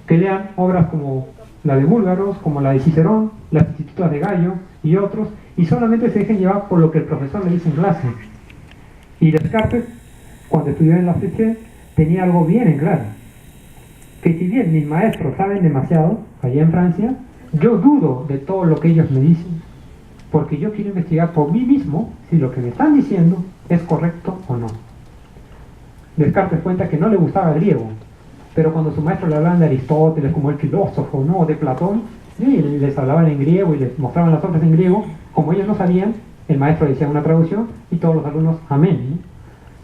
que lean obras como la de Búlgaros, como la de Cicerón, las Institutas de Gallo y otros, y solamente se dejen llevar por lo que el profesor le dice en clase. Y Descartes, cuando estudió en la FEC, tenía algo bien en claro, que si bien mis maestros saben demasiado, allá en Francia, yo dudo de todo lo que ellos me dicen, porque yo quiero investigar por mí mismo si lo que me están diciendo es correcto o no. Descartes cuenta que no le gustaba el griego, pero cuando su maestro le hablaban de Aristóteles como el filósofo, ¿no?, o de Platón, y les hablaban en griego y les mostraban las obras en griego, como ellos no sabían, el maestro decía una traducción y todos los alumnos amén, ¿no?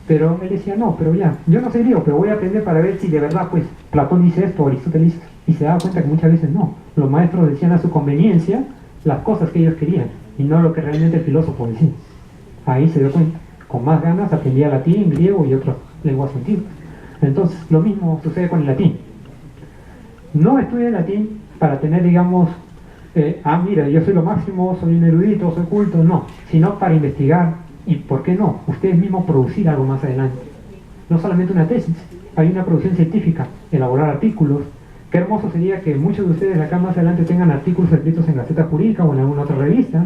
Pero él decía, no, pero ya, yo no sé griego, pero voy a aprender para ver si de verdad, pues, Platón dice esto, Aristóteles dice esto. Y se daba cuenta que muchas veces no. Los maestros decían a su conveniencia las cosas que ellos querían y no lo que realmente el filósofo decía. Ahí se dio cuenta. Con más ganas aprendía latín, griego y otras lenguas antiguas. Entonces, lo mismo sucede con el latín. No estudien latín para tener, digamos, mira, yo soy lo máximo, soy un erudito, soy culto, no, sino para investigar. Y ¿por qué no? Ustedes mismos producir algo más adelante. No solamente una tesis, hay una producción científica, elaborar artículos. Qué hermoso sería que muchos de ustedes acá más adelante tengan artículos escritos en Gaceta Jurídica o en alguna otra revista,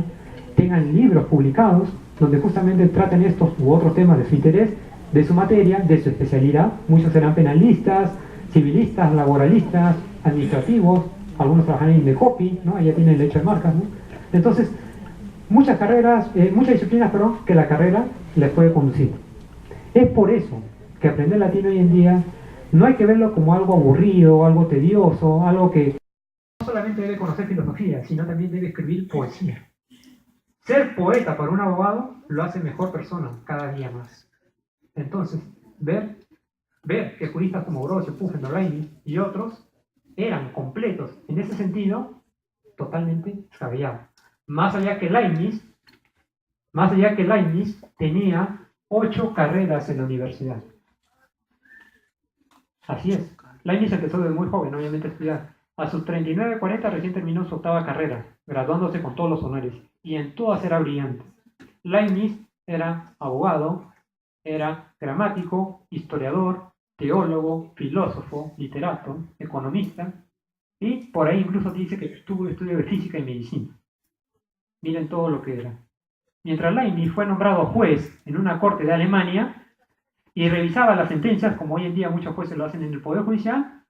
tengan libros publicados donde justamente traten estos u otros temas de su interés, de su materia, de su especialidad. Muchos serán penalistas, civilistas, laboralistas, administrativos, algunos trabajan en copy, ¿no? Allá tienen el derecho de marcas, ¿no? Entonces, muchas carreras, muchas disciplinas, que la carrera les puede conducir. Es por eso que aprender latín hoy en día no hay que verlo como algo aburrido, algo tedioso, algo que no solamente debe conocer filosofía, sino también debe escribir poesía. Ser poeta para un abogado lo hace mejor persona cada día más. Entonces, ver que juristas como Orosio, Pufendorf, Leibniz y otros eran completos en ese sentido, totalmente descabellados. Más allá que Leibniz tenía 8 carreras en la universidad. Así es. Leibniz empezó desde muy joven, obviamente, a estudiar. A sus 39, 40 recién terminó su 8ª carrera, graduándose con todos los honores. Y en todas era brillante. Leibniz era abogado, Era gramático, historiador, teólogo, filósofo, literato, economista, y por ahí incluso dice que tuvo estudios de física y medicina. Miren todo lo que era. Mientras Leibniz fue nombrado juez en una corte de Alemania y revisaba las sentencias, como hoy en día muchos jueces lo hacen en el Poder Judicial,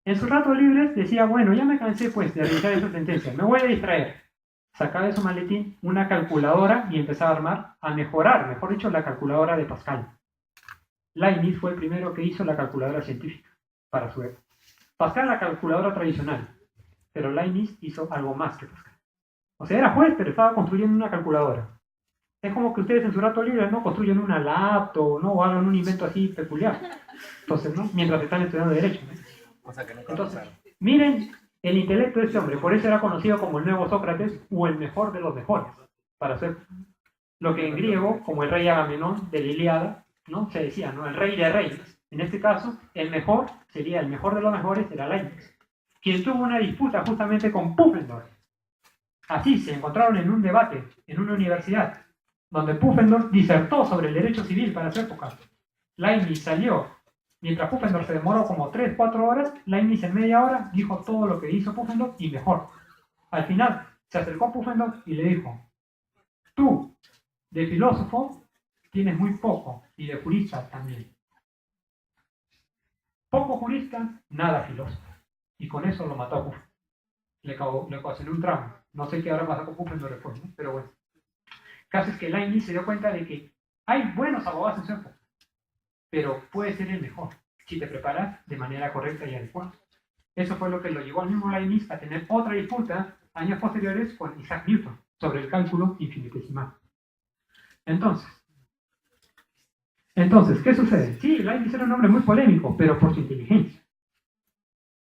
en sus ratos libres decía, bueno, ya me cansé pues de revisar esas sentencias, me voy a distraer. Sacaba de su maletín una calculadora y empezaba a armar, a mejorar, mejor dicho, la calculadora de Pascal. Leibniz fue el primero que hizo la calculadora científica para su época. Pascal la calculadora tradicional, pero Leibniz hizo algo más que Pascal. O sea, era juez, pero estaba construyendo una calculadora. Es como que ustedes en su rato libre no construyen una laptop, ¿no? O hagan un invento así peculiar. Entonces, ¿no? Mientras están estudiando Derecho, ¿no? Entonces, miren el intelecto de este hombre. Por eso era conocido como el nuevo Sócrates o el mejor de los mejores. Para hacer lo que en griego, como el rey Agamenón de la Ilíada, ¿no? Se decía, ¿no? El rey de reyes. En este caso, el mejor sería el mejor de los mejores, era Leibniz, quien tuvo una disputa justamente con Pufendorf. Así se encontraron en un debate en una universidad, donde Pufendorf disertó sobre el derecho civil para su época. Leibniz salió. Mientras Pufendorf se demoró como 3-4 horas, Leibniz en media hora dijo todo lo que hizo Pufendorf y mejor. Al final, se acercó a Pufendorf y le dijo, tú, de filósofo, tienes muy poco, y de jurista también. Poco jurista, nada filósofo. Y con eso lo mató a Pufendorf. Le ocasionó un trauma. No sé qué habrá pasado con Pufendorf después, ¿no? Pero bueno. El caso es que Leibniz se dio cuenta de que hay buenos abogados en su época, pero puede ser el mejor si te preparas de manera correcta y adecuada. Eso fue lo que lo llevó al mismo Leibniz a tener otra disputa años posteriores con Isaac Newton sobre el cálculo infinitesimal. Entonces, ¿qué sucede? Sí, Leibniz era un hombre muy polémico, pero por su inteligencia.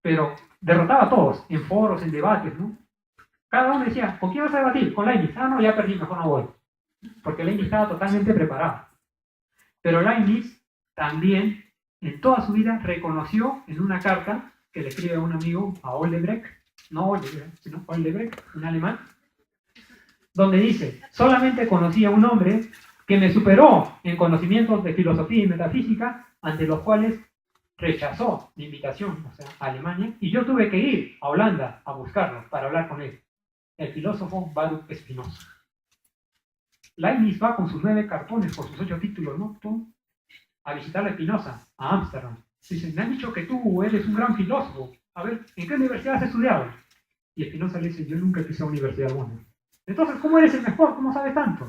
Pero derrotaba a todos, en foros, en debates, ¿no? Cada uno decía, ¿con quién vas a debatir? Con Leibniz. Ah, no, ya perdí, mejor no voy. Porque Leibniz estaba totalmente preparado. Pero Leibniz también, en toda su vida, reconoció en una carta que le escribe a un amigo, a Oldenbrecht, no Oldenbrecht, sino Oldenbrecht, un alemán, donde dice, solamente conocí a un hombre que me superó en conocimientos de filosofía y metafísica, ante los cuales rechazó mi invitación, o sea, a Alemania, y yo tuve que ir a Holanda a buscarlo para hablar con él, el filósofo Baruch Spinoza. Leibniz va con sus 9 cartones, con sus 8 títulos, ¿no? A visitar a Spinoza, a Ámsterdam. Dicen, me han dicho que tú eres un gran filósofo. A ver, ¿en qué universidad has estudiado? Y Spinoza le dice, yo nunca quise una universidad buena. Entonces, ¿cómo eres el mejor? ¿Cómo sabes tanto?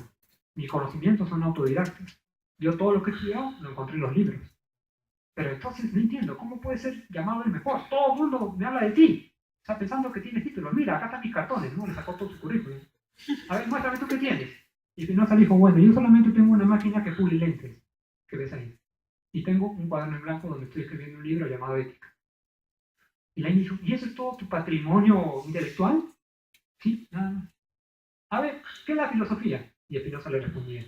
Mis conocimientos son autodidactas. Yo todo lo que he estudiado lo encontré en los libros. Pero entonces no entiendo, ¿cómo puedes ser llamado el mejor? Todo el mundo me habla de ti. Está pensando que tienes títulos. Mira, acá están mis cartones, ¿no? Le sacó todo su currículum. A ver, muéstrame tú qué tienes. Y Spinoza dijo, bueno, yo solamente tengo una máquina que pule lentes, que ves ahí. Y tengo un cuaderno en blanco donde estoy escribiendo un libro llamado Ética. Y Leibniz dijo, ¿y eso es todo tu patrimonio intelectual? Sí, nada más. A ver, ¿qué es la filosofía? Y Spinoza le respondía.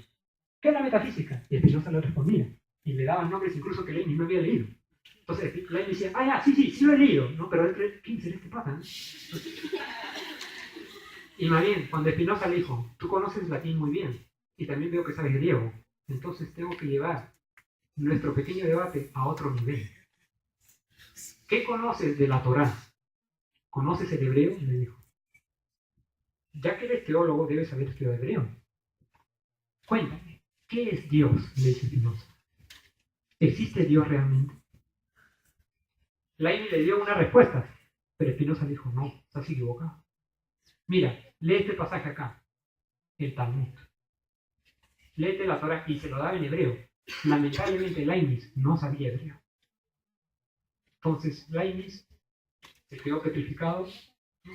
¿Qué es la metafísica? Y Spinoza le respondía. Y le daban nombres incluso que Leibniz no había leído. Entonces Leibniz decía, ah, ya, sí lo he leído. ¿No? Pero ¿quién será este pata? Y más bien, cuando Spinoza le dijo, tú conoces latín muy bien, y también veo que sabes griego, entonces tengo que llevar nuestro pequeño debate a otro nivel. ¿Qué conoces de la Torá? ¿Conoces el hebreo? Le dijo. Ya que eres teólogo, debes haber estudiado hebreo. Cuéntame, ¿qué es Dios? Le dice Spinoza. ¿Existe Dios realmente? Leibniz le dio una respuesta, pero Spinoza le dijo, no, estás equivocado. Mira, lee este pasaje acá, el Talmud. Léete la Torá y se lo daba en hebreo. Lamentablemente Leibniz no sabía hebreo. Entonces Leibniz se quedó petrificado, ¿no?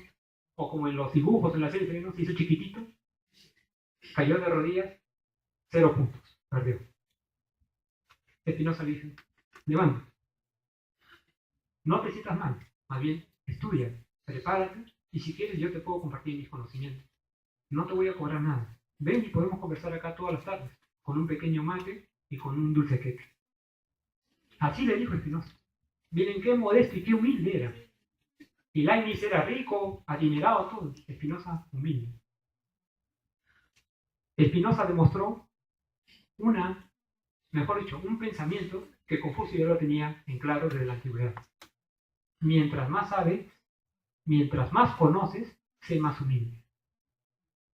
O como en los dibujos en la serie, ¿no? Se hizo chiquitito, cayó de rodillas, 0 puntos, perdió. Spinoza le dijo, levanta, no te sientas mal, más bien estudia, prepárate, y si quieres yo te puedo compartir mis conocimientos. No te voy a cobrar nada. Ven y podemos conversar acá todas las tardes, con un pequeño mate y con un dulce queque. Así le dijo Spinoza. Miren qué modesto y qué humilde era. Y Leibniz era rico, adinerado, todo. Spinoza humilde. Spinoza demostró una mejor dicho, un pensamiento que Confucio ya lo tenía en claro desde la antigüedad. Mientras más sabes, mientras más conoces, sé más humilde.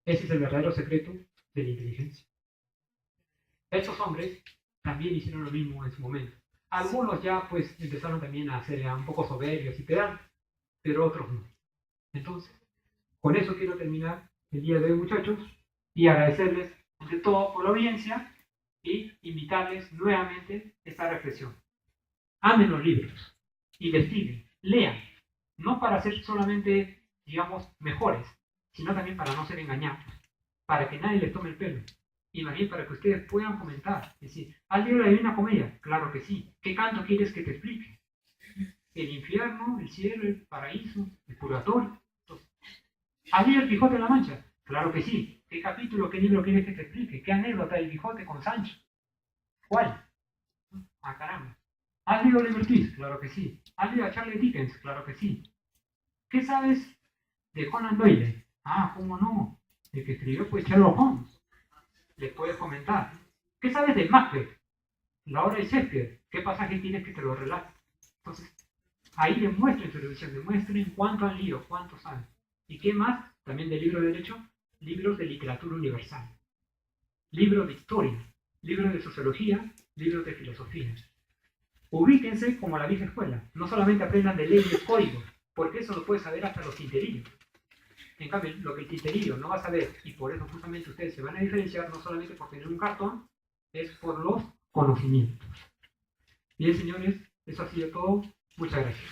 Ese es el verdadero secreto de la inteligencia. Estos hombres también hicieron lo mismo en su momento. Algunos ya pues empezaron también a ser ya un poco soberbios y pedantes, pero otros no. Entonces, con eso quiero terminar el día de hoy, muchachos, y agradecerles ante todo por la audiencia y invitarles nuevamente esta reflexión. Amen los libros, investiguen, lean, no para ser solamente, digamos, mejores, sino también para no ser engañados, para que nadie les tome el pelo, y más bien para que ustedes puedan comentar, decir, ¿has leído la Divina Comedia? Claro que sí. ¿Qué canto quieres que te explique? El infierno, el cielo, el paraíso, el purgatorio. ¿Has leído el Quijote de la Mancha? Claro que sí. ¿Qué capítulo, qué libro quieres que te explique? ¿Qué anécdota del Quijote con Sancho? ¿Cuál? Ah, caramba. ¿Has leído Liberty? Claro que sí. ¿Has leído a Charles Dickens? Claro que sí. ¿Qué sabes de Conan Doyle? Ah, ¿cómo no? El que escribió pues Sherlock Holmes. Les puedes comentar. ¿Qué sabes de Macbeth? La obra de Shakespeare. ¿Qué pasaje quieres que te lo relate? Entonces, ahí demuestren su erudición, demuestren cuánto han leído, cuánto saben. ¿Y qué más? También de libro de derecho, libros de literatura universal, libros de historia, libros de sociología, libros de filosofía. Ubíquense como la vieja escuela. No solamente aprendan de leyes, códigos, porque eso lo puede saber hasta los tinterillos. En cambio, lo que el tinterillo no va a saber, y por eso justamente ustedes se van a diferenciar, no solamente por tener un cartón, es por los conocimientos. Bien, señores, eso ha sido todo. Muchas gracias.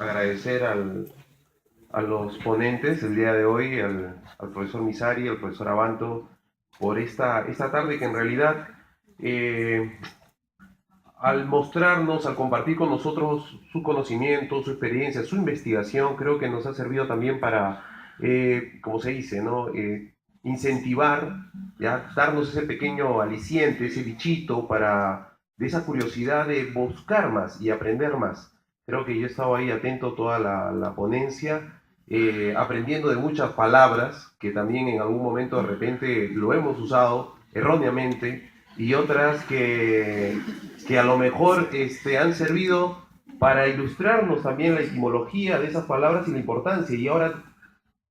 Agradecer a los ponentes el día de hoy, al profesor Misari, al profesor Abanto, por esta tarde que en realidad, al mostrarnos, al compartir con nosotros su conocimiento, su experiencia, su investigación, creo que nos ha servido también para, como se dice, ¿no? Incentivar, ¿ya? Darnos ese pequeño aliciente, ese bichito de esa curiosidad de buscar más y aprender más. Creo que yo he estado ahí atento toda la ponencia, aprendiendo de muchas palabras que también en algún momento de repente lo hemos usado erróneamente y otras que a lo mejor han servido para ilustrarnos también la etimología de esas palabras y la importancia y ahora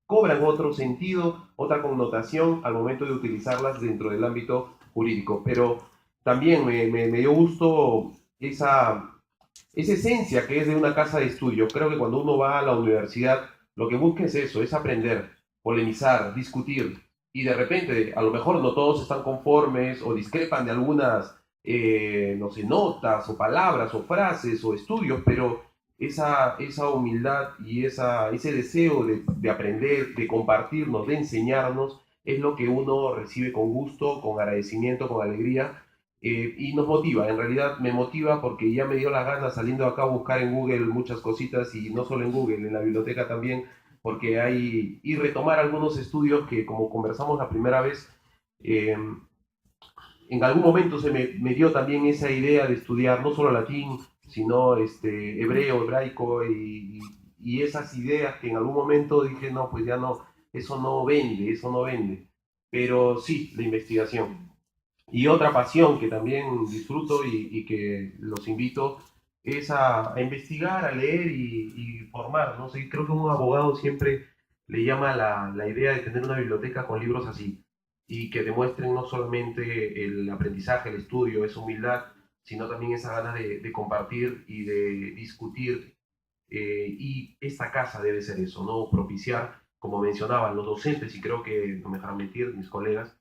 cobran otro sentido, otra connotación al momento de utilizarlas dentro del ámbito jurídico. Pero también me dio gusto esa esencia que es de una casa de estudio. Creo que cuando uno va a la universidad, lo que busca es eso, es aprender, polemizar, discutir. Y de repente, a lo mejor no todos están conformes o discrepan de algunas, no sé, notas o palabras o frases o estudios, pero esa humildad y ese deseo de aprender, de compartirnos, de enseñarnos, es lo que uno recibe con gusto, con agradecimiento, con alegría y nos motiva, en realidad me motiva porque ya me dio la gana saliendo acá a buscar en Google muchas cositas y no solo en Google, en la biblioteca también, porque hay, y retomar algunos estudios que como conversamos la primera vez, eh, en algún momento me dio también esa idea de estudiar no solo latín, sino hebreo, hebraico y esas ideas que en algún momento dije, no, pues ya no, eso no vende, pero sí, la investigación. Y otra pasión que también disfruto y que los invito es a investigar, a leer y formar, ¿no? Sí, creo que un abogado siempre le llama la idea de tener una biblioteca con libros así y que demuestren no solamente el aprendizaje, el estudio, esa humildad, sino también esa gana de compartir y de discutir. Y esta casa debe ser eso, ¿no? Propiciar, como mencionaban los docentes, y creo que no me dejarán mentir mis colegas,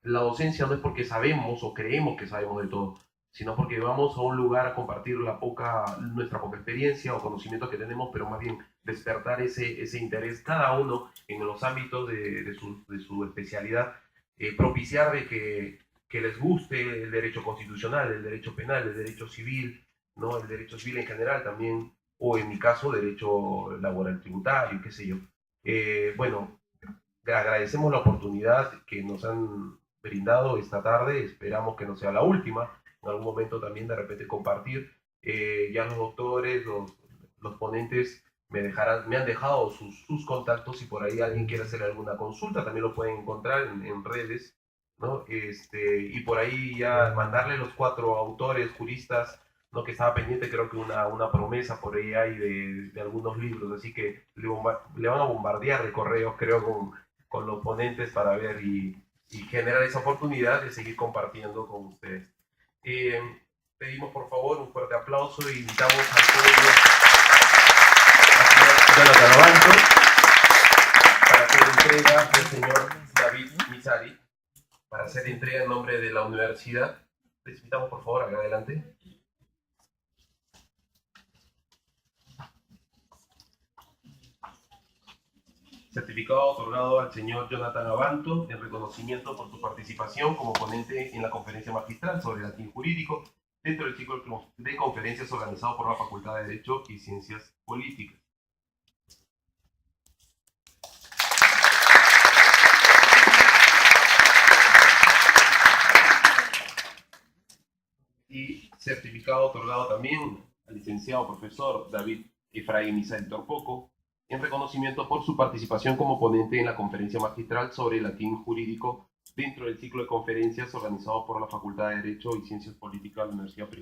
la docencia no es porque sabemos o creemos que sabemos de todo, sino porque vamos a un lugar a compartir nuestra poca experiencia o conocimiento que tenemos, pero más bien despertar ese interés cada uno en los ámbitos de su especialidad, propiciar de que les guste el derecho constitucional, el derecho penal, el derecho civil, ¿no? El derecho civil en general también, o en mi caso, derecho laboral tributario, qué sé yo. Bueno, agradecemos la oportunidad que nos han brindado esta tarde, esperamos que no sea la última, en algún momento también de repente compartir. Ya los doctores, los ponentes me han dejado sus contactos, y por ahí alguien quiere hacer alguna consulta, también lo pueden encontrar en redes, ¿no? Y por ahí ya mandarle los 4 autores, juristas, ¿no? Que estaba pendiente, creo que una promesa por ahí hay de algunos libros, así que le van a bombardear de correos, creo, con los ponentes para ver y generar esa oportunidad de seguir compartiendo con ustedes. Pedimos por favor un fuerte aplauso y invitamos al señor Jonathan Abanto para hacer entrega del señor David Misari, para hacer entrega en nombre de la universidad. Les invitamos por favor acá adelante. Certificado otorgado al señor Jonathan Abanto en reconocimiento por su participación como ponente en la conferencia magistral sobre latín jurídico dentro del ciclo de conferencias organizado por la Facultad de Derecho y Ciencias Políticas. Y certificado otorgado también al licenciado profesor David Efraín Misari Torpoco en reconocimiento por su participación como ponente en la conferencia magistral sobre latín jurídico dentro del ciclo de conferencias organizado por la Facultad de Derecho y Ciencias Políticas de la Universidad Privada.